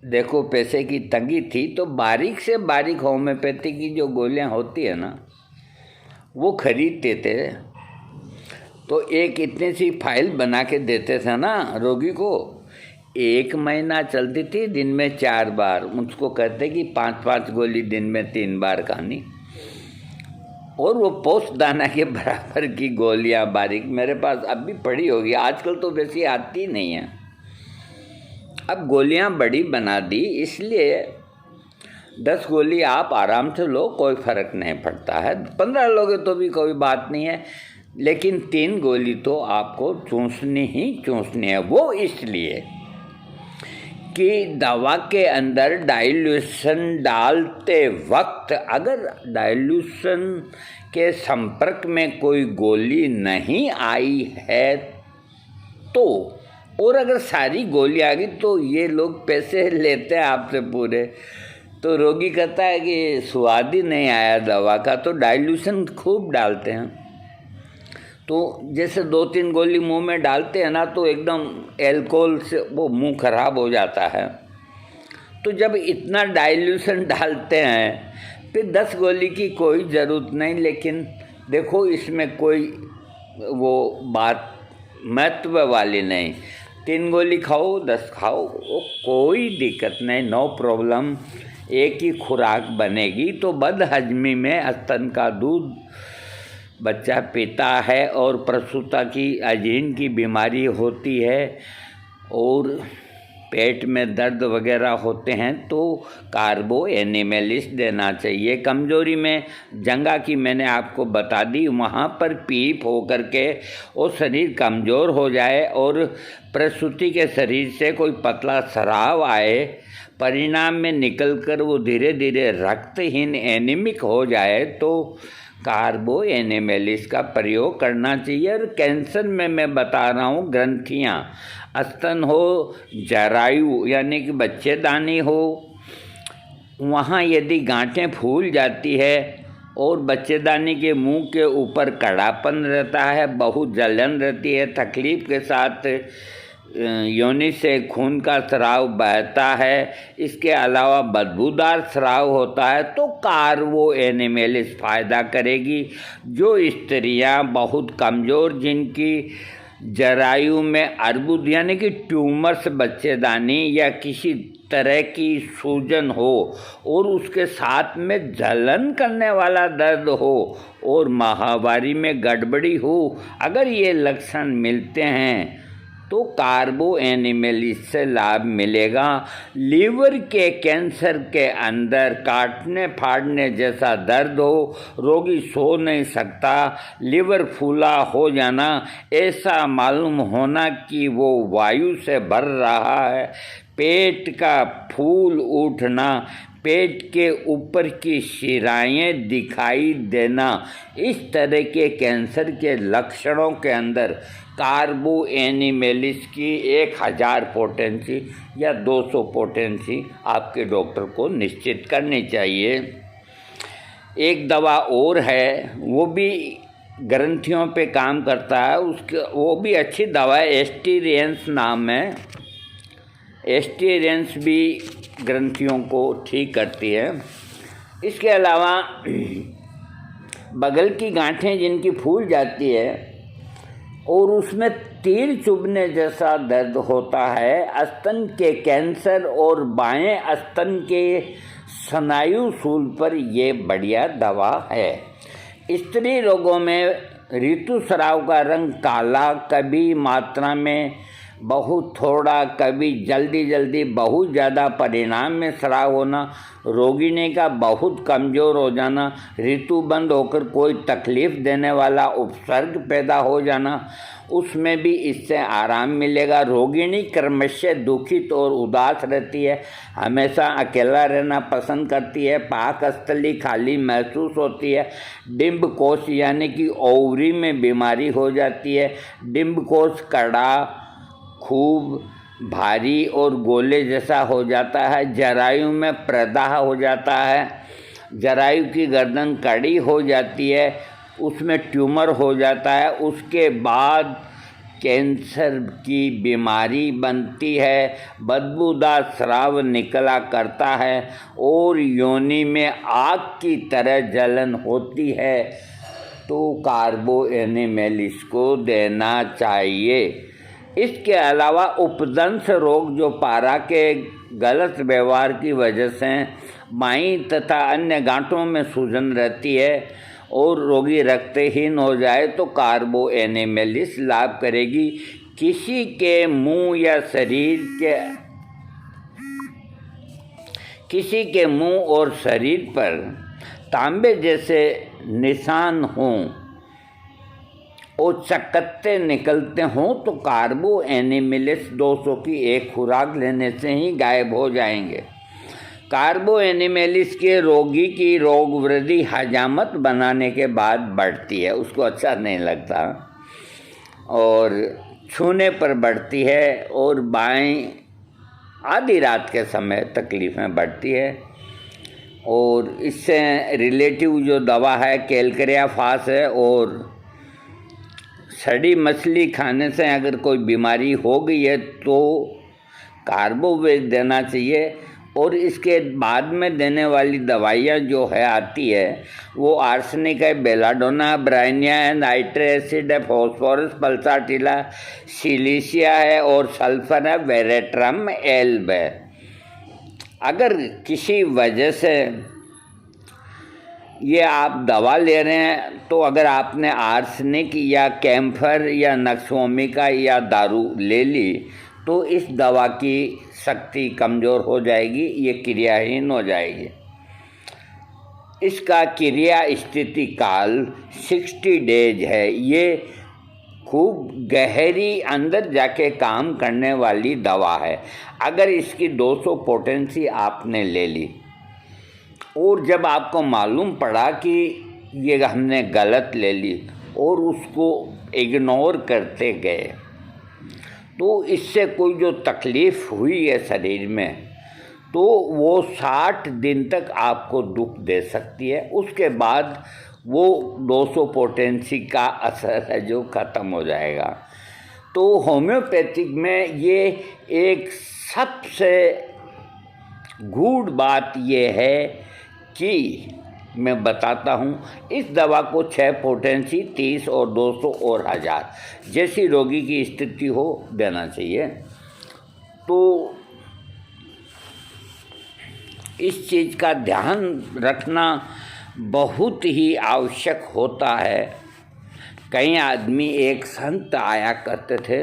देखो पैसे की तंगी थी तो बारीक से बारीक होम्योपैथी की जो गोलियां होती है ना, वो खरीदते थे। तो एक इतनी सी फाइल बना के देते थे ना रोगी को, 1 महीना चलती थी, दिन में 4 बार। मुझको कहते कि 5-5 गोली दिन में 3 बार खानी, और वो पोस्ट दाना के बराबर की गोलियां बारीक मेरे पास अब भी पड़ी होगी। आजकल तो वैसी आती नहीं है, अब गोलियां बड़ी बना दी, इसलिए 10 गोली आप आराम से लो, कोई फ़र्क नहीं पड़ता है। 15 लोगे तो भी कोई बात नहीं है, लेकिन 3 गोली तो आपको चूसनी ही चूसनी है। वो इसलिए कि दवा के अंदर डाइल्यूशन डालते वक्त अगर डाइल्यूशन के संपर्क में कोई गोली नहीं आई है तो, और अगर सारी गोली आ गई तो ये लोग पैसे लेते हैं आपसे पूरे। तो रोगी कहता है कि स्वाद ही नहीं आया दवा का, तो डाइल्यूशन खूब डालते हैं। तो जैसे 2-3 गोली मुंह में डालते हैं ना, तो एकदम अल्कोहल से वो मुंह खराब हो जाता है। तो जब इतना डाइल्यूशन डालते हैं फिर 10 गोली की कोई ज़रूरत नहीं। लेकिन देखो इसमें कोई वो बात महत्व वाली नहीं, 3 गोली खाओ 10 खाओ, वो कोई दिक्कत नहीं, नो प्रॉब्लम। एक ही खुराक बनेगी। तो बदहजमी में स्तन का दूध बच्चा पीता है और प्रसूता की अजीर्ण की बीमारी होती है और पेट में दर्द वगैरह होते हैं तो कार्बो एनिमेलिस देना चाहिए। कमजोरी में जंगा की मैंने आपको बता दी, वहाँ पर पीप हो करके वो शरीर कमज़ोर हो जाए और प्रसूति के शरीर से कोई पतला स्राव आए, परिणाम में निकलकर वो धीरे धीरे रक्तहीन एनीमिक हो जाए, तो कार्बो एनिमेलिस का प्रयोग करना चाहिए। और कैंसर में मैं बता रहा हूँ, ग्रंथियाँ, स्तन हो, जरायु यानी कि बच्चेदानी हो, वहाँ यदि गांठें फूल जाती है और बच्चेदानी के मुंह के ऊपर कड़ापन रहता है, बहुत जलन रहती है, तकलीफ के साथ योनि से खून का स्राव बहता है, इसके अलावा बदबूदार स्राव होता है, तो कार्बो एनिमेलिस फ़ायदा करेगी। जो स्त्रियां बहुत कमज़ोर, जिनकी जरायु में अर्बुद यानी कि ट्यूमर्स, बच्चेदानी या किसी तरह की सूजन हो और उसके साथ में जलन करने वाला दर्द हो और माहवारी में गड़बड़ी हो, अगर ये लक्षण मिलते हैं तो कार्बो एनिमेलिस से लाभ मिलेगा। लीवर के कैंसर के अंदर काटने फाड़ने जैसा दर्द हो, रोगी सो नहीं सकता, लीवर फूला हो जाना, ऐसा मालूम होना कि वो वायु से भर रहा है, पेट का फूल उठना, पेट के ऊपर की शिराएं दिखाई देना, इस तरह के कैंसर के लक्षणों के अंदर कार्बो एनिमेलिस की 1000 पोटेंसी या 200 पोटेंसी आपके डॉक्टर को निश्चित करनी चाहिए। एक दवा और है, वो भी ग्रंथियों पे काम करता है, उसके वो भी अच्छी दवा है, एस्टीरियंस नाम है। एस्टीरियंस भी ग्रंथियों को ठीक करती है। इसके अलावा बगल की गांठें जिनकी फूल जाती है और उसमें तीर चुभने जैसा दर्द होता है, स्तन के कैंसर और बाएं स्तन के स्नायु शूल पर ये बढ़िया दवा है। स्त्री रोगों में ऋतुस्राव का रंग काला, कभी मात्रा में बहुत थोड़ा, कभी जल्दी बहुत ज़्यादा, परिणाम में स्राव होना, रोगिणी का बहुत कमज़ोर हो जाना, ऋतु बंद होकर कोई तकलीफ़ देने वाला उपसर्ग पैदा हो जाना, उसमें भी इससे आराम मिलेगा। रोगिणी क्रमशः दुखित और उदास रहती है, हमेशा अकेला रहना पसंद करती है, पाकस्थली खाली महसूस होती है, डिंब कोष यानी कि ओवरी में बीमारी हो जाती है, डिंब कोष कड़ा, खूब भारी और गोले जैसा हो जाता है, जरायु में प्रदाह हो जाता है, जरायु की गर्दन कड़ी हो जाती है, उसमें ट्यूमर हो जाता है, उसके बाद कैंसर की बीमारी बनती है, बदबूदार स्राव निकला करता है और योनि में आग की तरह जलन होती है, तो कार्बो एनिमेलिस को देना चाहिए। इसके अलावा उपदंश रोग, जो पारा के गलत व्यवहार की वजह से बाईं तथा अन्य गांठों में सूजन रहती है और रोगी रक्तहीन हो जाए, तो कार्बो एनिमेलिस लाभ करेगी। किसी के मुंह या किसी के मुंह और शरीर पर तांबे जैसे निशान हों और चकत्ते निकलते हों, तो कार्बो एनिमेलिस 200 की एक खुराक लेने से ही गायब हो जाएंगे। कार्बो एनिमेलिस के रोगी की रोग वृद्धि हजामत बनाने के बाद बढ़ती है, उसको अच्छा नहीं लगता और छूने पर बढ़ती है और बाएं आधी रात के समय तकलीफ़ें बढ़ती है। और इससे रिलेटिव जो दवा है कैलकेरिया फास है, और सड़ी मछली खाने से अगर कोई बीमारी हो गई है तो कार्बोवेज देना चाहिए। और इसके बाद में देने वाली दवाइयाँ जो है आती है वो आर्सेनिक है, बेलाडोना, ब्राइनिया है, नाइट्रिक एसिड है, फॉस्फोरस, पल्साटिला, सिलिशिया है और सल्फर है, वेरेट्रम एल्ब है। अगर किसी वजह से ये आप दवा ले रहे हैं तो अगर आपने आर्सेनिक या कैम्फर या नक्सोमिका या दारू ले ली तो इस दवा की शक्ति कमज़ोर हो जाएगी, ये क्रियाहीन हो जाएगी। इसका क्रिया स्थिति काल 60 डेज है। ये खूब गहरी अंदर जाके काम करने वाली दवा है। अगर इसकी 200 पोटेंसी आपने ले ली और जब आपको मालूम पड़ा कि ये हमने गलत ले ली और उसको इग्नोर करते गए, तो इससे कोई जो तकलीफ़ हुई है शरीर में, तो वो 60 दिन तक आपको दुख दे सकती है। उसके बाद वो 200 पोटेंसी का असर है जो ख़त्म हो जाएगा। तो होम्योपैथिक में ये एक सबसे गूढ़ बात ये है कि मैं बताता हूँ, इस दवा को 6 पोटेंसी, 30 और 200 और 1000 जैसी रोगी की स्थिति हो देना चाहिए। तो इस चीज़ का ध्यान रखना बहुत ही आवश्यक होता है। कई आदमी, एक संत आया करते थे,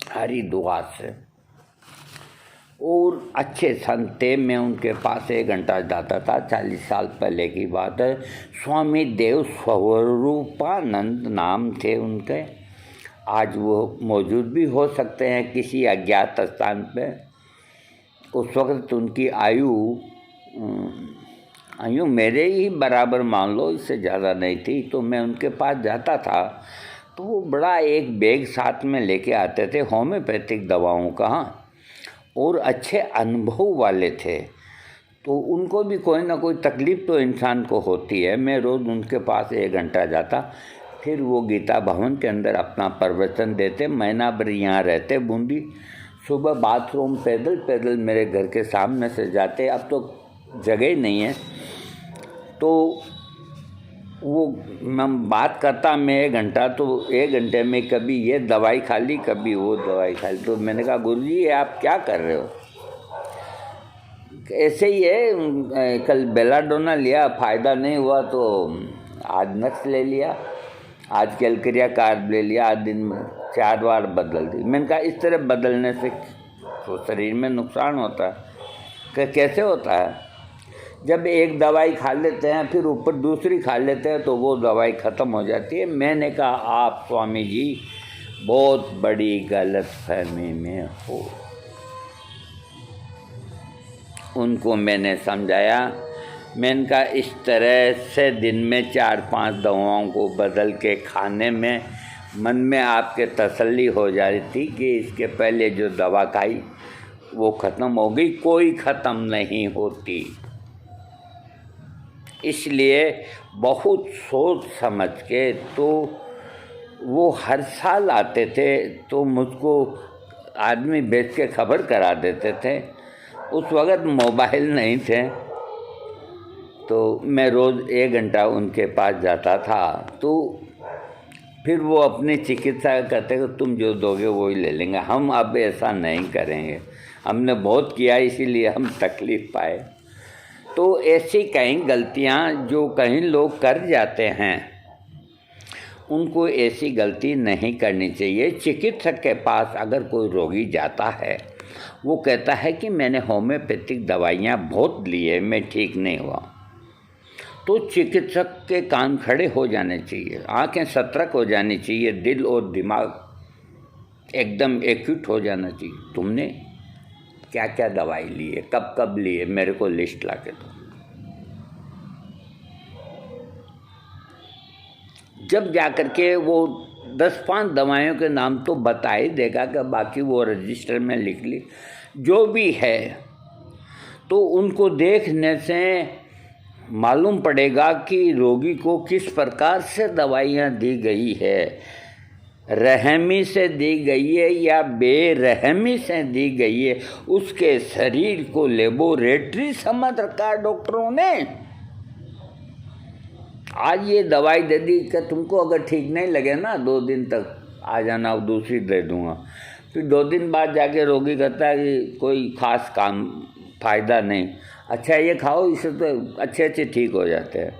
हरिद्वार से। और अच्छे संत थे, मैं उनके पास 1 घंटा जाता था, 40 साल पहले की बात है। स्वामी देव स्वरूपानंद नाम थे उनके। आज वो मौजूद भी हो सकते हैं किसी अज्ञात स्थान पे। उस वक्त उनकी आयु मेरे ही बराबर मान लो, इससे ज़्यादा नहीं थी। तो मैं उनके पास जाता था तो वो बड़ा एक बैग साथ में लेके आते थे होम्योपैथिक दवाओं का, और अच्छे अनुभव वाले थे। तो उनको भी कोई ना कोई तकलीफ़ तो इंसान को होती है। मैं रोज़ उनके पास 1 घंटा जाता, फिर वो गीता भवन के अंदर अपना प्रवचन देते, महीना भर यहाँ रहते बूंदी। सुबह बाथरूम पैदल पैदल मेरे घर के सामने से जाते, अब तो जगह ही नहीं है। तो वो मैं बात करता मैं 1 घंटा, तो 1 घंटे में कभी ये दवाई खा ली, कभी वो दवाई खा ली। तो मैंने कहा गुरुजी ये आप क्या कर रहे हो? ऐसे ही है, कल बेलाडोना लिया, फ़ायदा नहीं हुआ तो आज नक्स ले लिया, आज कैलक्रिया कार्ब ले लिया, आज दिन में 4 बार बदल दी। मैंने कहा इस तरह बदलने से तो शरीर में नुकसान होता है। कैसे होता है? जब एक दवाई खा लेते हैं फिर ऊपर दूसरी खा लेते हैं तो वो दवाई ख़त्म हो जाती है। मैंने कहा आप स्वामी जी बहुत बड़ी गलतफहमी में हो। उनको मैंने समझाया, मैंने कहा इस तरह से दिन में 4-5 दवाओं को बदल के खाने में मन में आपके तसल्ली हो जा रही थी कि इसके पहले जो दवा खाई वो ख़त्म हो गई, कोई ख़त्म नहीं होती। इसलिए बहुत सोच समझ के, तो वो हर साल आते थे तो मुझको आदमी बेच के खबर करा देते थे। उस वक़्त मोबाइल नहीं थे, तो मैं रोज़ 1 घंटा उनके पास जाता था। तो फिर वो अपनी चिकित्सा करते कि तुम जो दोगे वो ही ले लेंगे, हम अब ऐसा नहीं करेंगे, हमने बहुत किया इसीलिए हम तकलीफ़ पाए। तो ऐसी कई गलतियां जो कहीं लोग कर जाते हैं, उनको ऐसी गलती नहीं करनी चाहिए। चिकित्सक के पास अगर कोई रोगी जाता है, वो कहता है कि मैंने होम्योपैथिक दवाइयाँ बहुत ली है, मैं ठीक नहीं हुआ, तो चिकित्सक के कान खड़े हो जाने चाहिए, आंखें सतर्क हो जानी चाहिए, दिल और दिमाग एकदम एक्यूट हो जाना चाहिए। तुमने क्या क्या दवाई ली है, कब कब ली है, मेरे को लिस्ट ला के दो। जब जाकर के वो 10-5 दवाइयों के नाम तो बता ही देगा कि बाकी वो रजिस्टर में लिख ली जो भी है, तो उनको देखने से मालूम पड़ेगा कि रोगी को किस प्रकार से दवाइयाँ दी गई है, रहमी से दी गई है या बेरहमी से दी गई है। उसके शरीर को लेबोरेटरी समझ रखा है डॉक्टरों ने। आज ये दवाई दे दी कि तुमको अगर ठीक नहीं लगे ना 2 दिन तक आ जाना, और दूसरी दे दूँगा। फिर 2 दिन बाद जाके रोगी कहता है कि कोई ख़ास काम फ़ायदा नहीं, अच्छा ये खाओ, इससे तो अच्छे ठीक हो जाते हैं,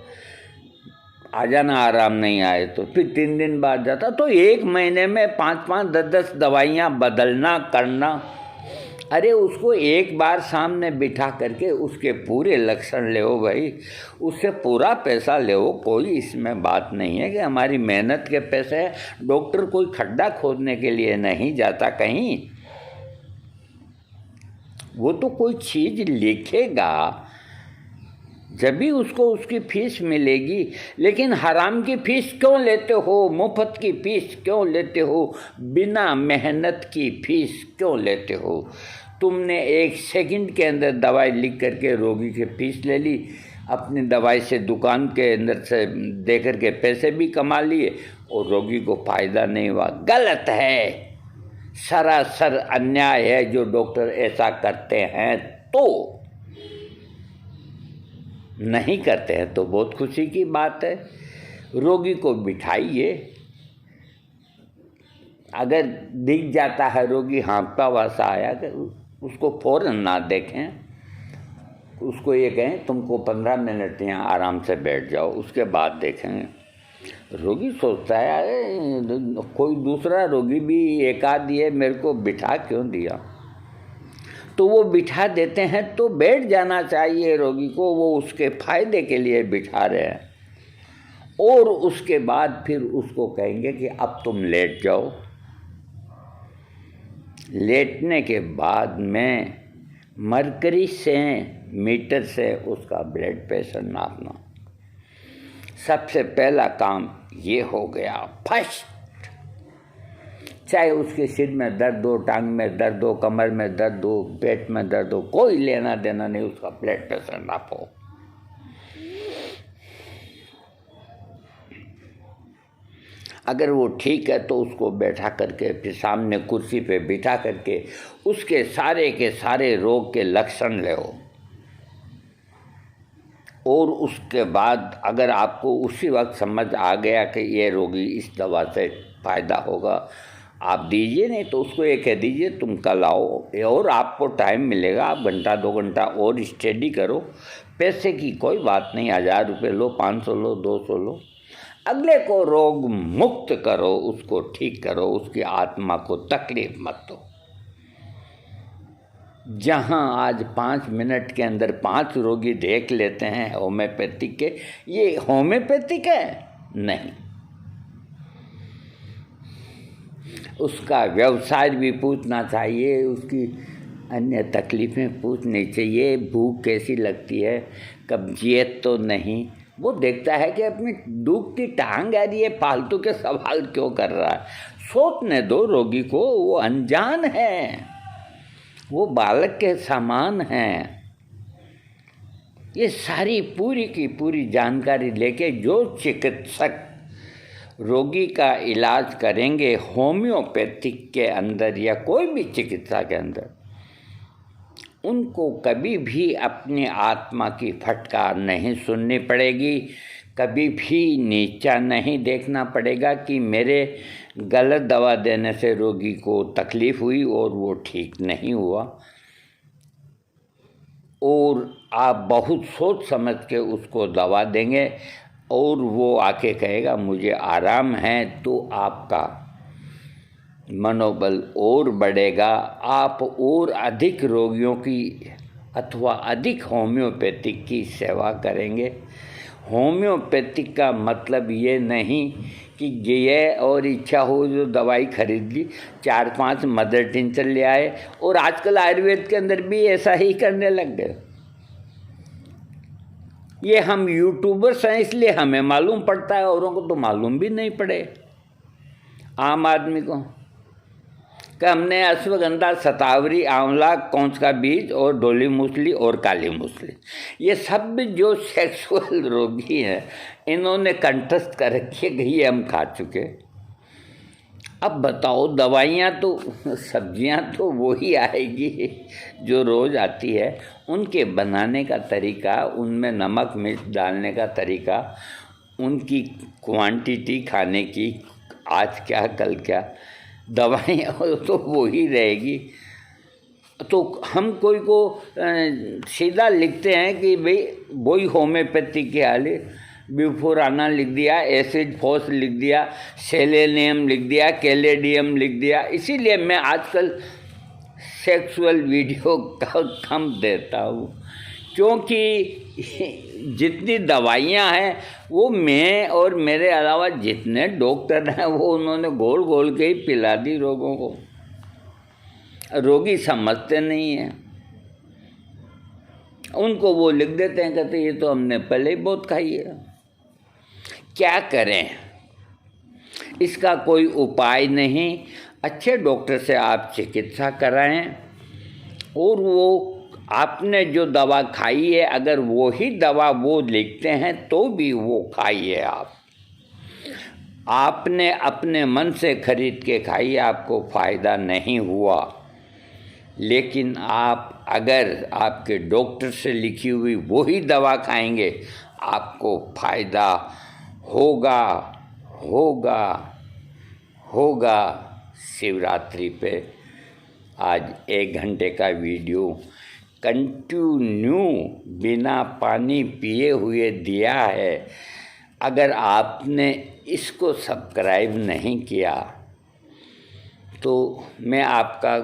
आ जाना आराम नहीं आए तो। फिर 3 दिन बाद जाता, तो 1 महीने में 5-5, 10-10 दवाइयाँ बदलना करना। अरे उसको एक बार सामने बिठा करके उसके पूरे लक्षण ले भाई, उससे पूरा पैसा ले, कोई इसमें बात नहीं है कि हमारी मेहनत के पैसे हैं। डॉक्टर कोई खड्डा खोदने के लिए नहीं जाता कहीं, वो तो कोई चीज़ लिखेगा जब भी उसको उसकी फीस मिलेगी। लेकिन हराम की फीस क्यों लेते हो, मुफ्त की फीस क्यों लेते हो, बिना मेहनत की फीस क्यों लेते हो? तुमने 1 सेकंड के अंदर दवाई लिख करके रोगी की फीस ले ली, अपनी दवाई से दुकान के अंदर से दे करके पैसे भी कमा लिए और रोगी को फ़ायदा नहीं हुआ। गलत है, सरासर अन्याय है जो डॉक्टर ऐसा करते हैं। तो नहीं करते हैं तो बहुत खुशी की बात है। रोगी को बिठाइए, अगर दिख जाता है रोगी हाँफता हुआ सा आया, उसको फ़ौरन ना देखें, उसको ये कहें तुमको 15 मिनट यहाँ आराम से बैठ जाओ, उसके बाद देखेंगे। रोगी सोचता है अरे कोई दूसरा रोगी भी एक आध ये मेरे को बिठा क्यों दिया, तो वो बिठा देते हैं तो बैठ जाना चाहिए रोगी को, वो उसके फायदे के लिए बिठा रहे हैं। और उसके बाद फिर उसको कहेंगे कि अब तुम लेट जाओ। लेटने के बाद में मरकरी से मीटर से उसका ब्लड प्रेशर नापना। सबसे पहला काम ये हो गया फर्स्ट। चाहे उसके सिर में दर्द हो, टांग में दर्द हो, कमर में दर्द हो, पेट में दर्द हो, कोई लेना देना नहीं, उसका ब्लड प्रेशर नापो। अगर वो ठीक है तो उसको बैठा करके फिर सामने कुर्सी पे बिठा करके उसके सारे के सारे रोग के लक्षण ले। और उसके बाद अगर आपको उसी वक्त समझ आ गया कि ये रोगी इस दवा से फ़ायदा होगा, आप दीजिए, नहीं तो उसको ये कह दीजिए तुम कल आओ, और आपको टाइम मिलेगा, आप घंटा 2 घंटा और स्टडी करो। पैसे की कोई बात नहीं, 1000 रुपये लो, 500 लो, 200 लो, अगले को रोग मुक्त करो, उसको ठीक करो, उसकी आत्मा को तकलीफ मत दो। जहाँ आज 5 मिनट के अंदर 5 रोगी देख लेते हैं होम्योपैथिक के, ये होम्योपैथिक है नहीं। उसका व्यवसाय भी पूछना चाहिए, उसकी अन्य तकलीफ़ें पूछनी चाहिए, भूख कैसी लगती है, कब्जियत तो नहीं। वो देखता है कि अपनी दुखती टांग आ रही है, फालतू के सवाल क्यों कर रहा है। सोचने दो रोगी को, वो अनजान है, वो बालक के समान हैं। ये सारी पूरी की पूरी जानकारी लेके जो चिकित्सक रोगी का इलाज करेंगे होम्योपैथिक के अंदर या कोई भी चिकित्सा के अंदर, उनको कभी भी अपनी आत्मा की फटकार नहीं सुननी पड़ेगी, कभी भी नीचा नहीं देखना पड़ेगा कि मेरे गलत दवा देने से रोगी को तकलीफ़ हुई और वो ठीक नहीं हुआ। और आप बहुत सोच समझ के उसको दवा देंगे और वो आके कहेगा मुझे आराम है, तो आपका मनोबल और बढ़ेगा, आप और अधिक रोगियों की अथवा अधिक होम्योपैथिक की सेवा करेंगे। होम्योपैथिक का मतलब ये नहीं कि ये और इच्छा हो जो दवाई खरीद ली, 4-5 मदर टिंचर ले आए, और आजकल आयुर्वेद के अंदर भी ऐसा ही करने लग गए। ये हम यूट्यूबर्स हैं इसलिए हमें मालूम पड़ता है, औरों को तो मालूम भी नहीं पड़े, आम आदमी को, कि हमने अश्वगंधा, शतावरी, आंवला, कौंच का बीज और डोली मूसली और काली मूसली, ये सब जो सेक्सुअल रोगी हैं इन्होंने कंठस्थ कर रखी है, ये हम खा चुके। अब बताओ, दवाइयाँ तो, सब्जियाँ तो वही आएगी जो रोज़ आती है, उनके बनाने का तरीका, उनमें नमक मिर्च डालने का तरीका, उनकी क्वांटिटी खाने की, आज क्या कल क्या, दवाइयाँ तो वही रहेगी। तो हम कोई को सीधा लिखते हैं कि भाई वही होम्योपैथी के हाल, ब्यूफोराना लिख दिया, एसिड फोस लिख दिया, सेलेनियम लिख दिया, कैलेडियम लिख दिया। इसीलिए मैं आजकल सेक्सुअल वीडियो कम देता हूँ, क्योंकि जितनी दवाइयाँ हैं वो मैं और मेरे अलावा जितने डॉक्टर हैं वो उन्होंने घोल घोल के ही पिला दी रोगों को। रोगी समझते नहीं हैं, उनको वो लिख देते हैं, कहते ये तो हमने पहले ही बहुत खाई है। क्या करें, इसका कोई उपाय नहीं। अच्छे डॉक्टर से आप चिकित्सा कराएं, और वो आपने जो दवा खाई है, अगर वो ही दवा वो लिखते हैं तो भी वो खाइए। आपने अपने मन से खरीद के खाई, आपको फ़ायदा नहीं हुआ, लेकिन आप अगर आपके डॉक्टर से लिखी हुई वही दवा खाएंगे, आपको फ़ायदा होगा होगा होगा। शिवरात्रि पे आज 1 घंटे का वीडियो कंटिन्यू बिना पानी पिए हुए दिया है, अगर आपने इसको सब्सक्राइब नहीं किया तो मैं आपका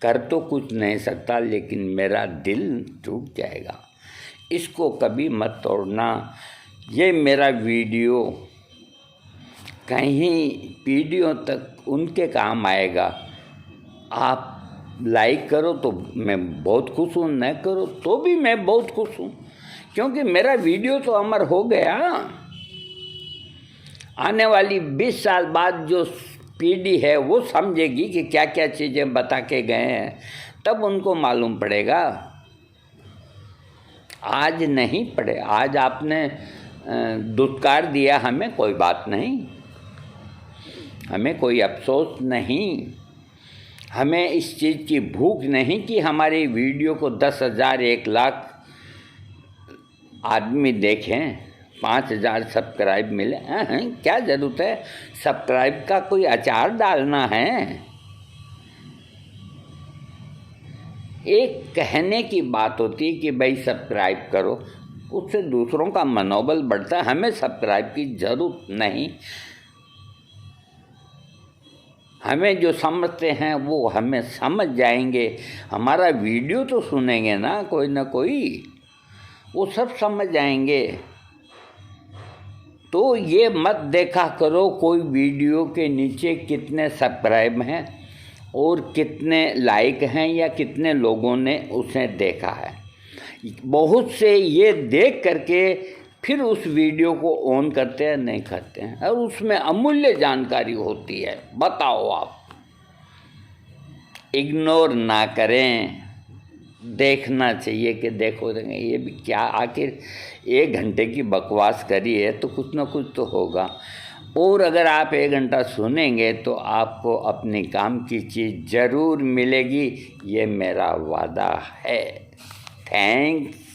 कर तो कुछ नहीं सकता, लेकिन मेरा दिल टूट जाएगा। इसको कभी मत तोड़ना। ये मेरा वीडियो कहीं पीढ़ियों तक उनके काम आएगा। आप लाइक करो तो मैं बहुत खुश हूँ, न करो तो भी मैं बहुत खुश हूँ, क्योंकि मेरा वीडियो तो अमर हो गया। आने वाली 20 साल बाद जो पीढ़ी है वो समझेगी कि क्या क्या चीज़ें बता के गए हैं, तब उनको मालूम पड़ेगा। आज नहीं पड़े। आज आपने दुत्कार दिया हमें, कोई बात नहीं, हमें कोई अफसोस नहीं। हमें इस चीज़ की भूख नहीं कि हमारी वीडियो को 10,000 1 लाख आदमी देखें, 5,000 सब्सक्राइब मिले। क्या ज़रूरत है सब्सक्राइब का? कोई अचार डालना है? एक कहने की बात होती है कि भाई सब्सक्राइब करो, उससे दूसरों का मनोबल बढ़ता है। हमें सब्सक्राइब की ज़रूरत नहीं। हमें जो समझते हैं वो हमें समझ जाएंगे। हमारा वीडियो तो सुनेंगे ना कोई, वो सब समझ जाएंगे। तो ये मत देखा करो कोई वीडियो के नीचे कितने सब्सक्राइब हैं और कितने लाइक हैं या कितने लोगों ने उसे देखा है। बहुत से ये देख करके फिर उस वीडियो को ऑन करते हैं, नहीं करते हैं, और उसमें अमूल्य जानकारी होती है। बताओ, आप इग्नोर ना करें, देखना चाहिए कि देखो ये भी क्या, आखिर 1 घंटे की बकवास करी है तो कुछ ना कुछ तो होगा। और अगर आप 1 घंटा सुनेंगे तो आपको अपने काम की चीज़ ज़रूर मिलेगी, ये मेरा वादा है। थैंक्स।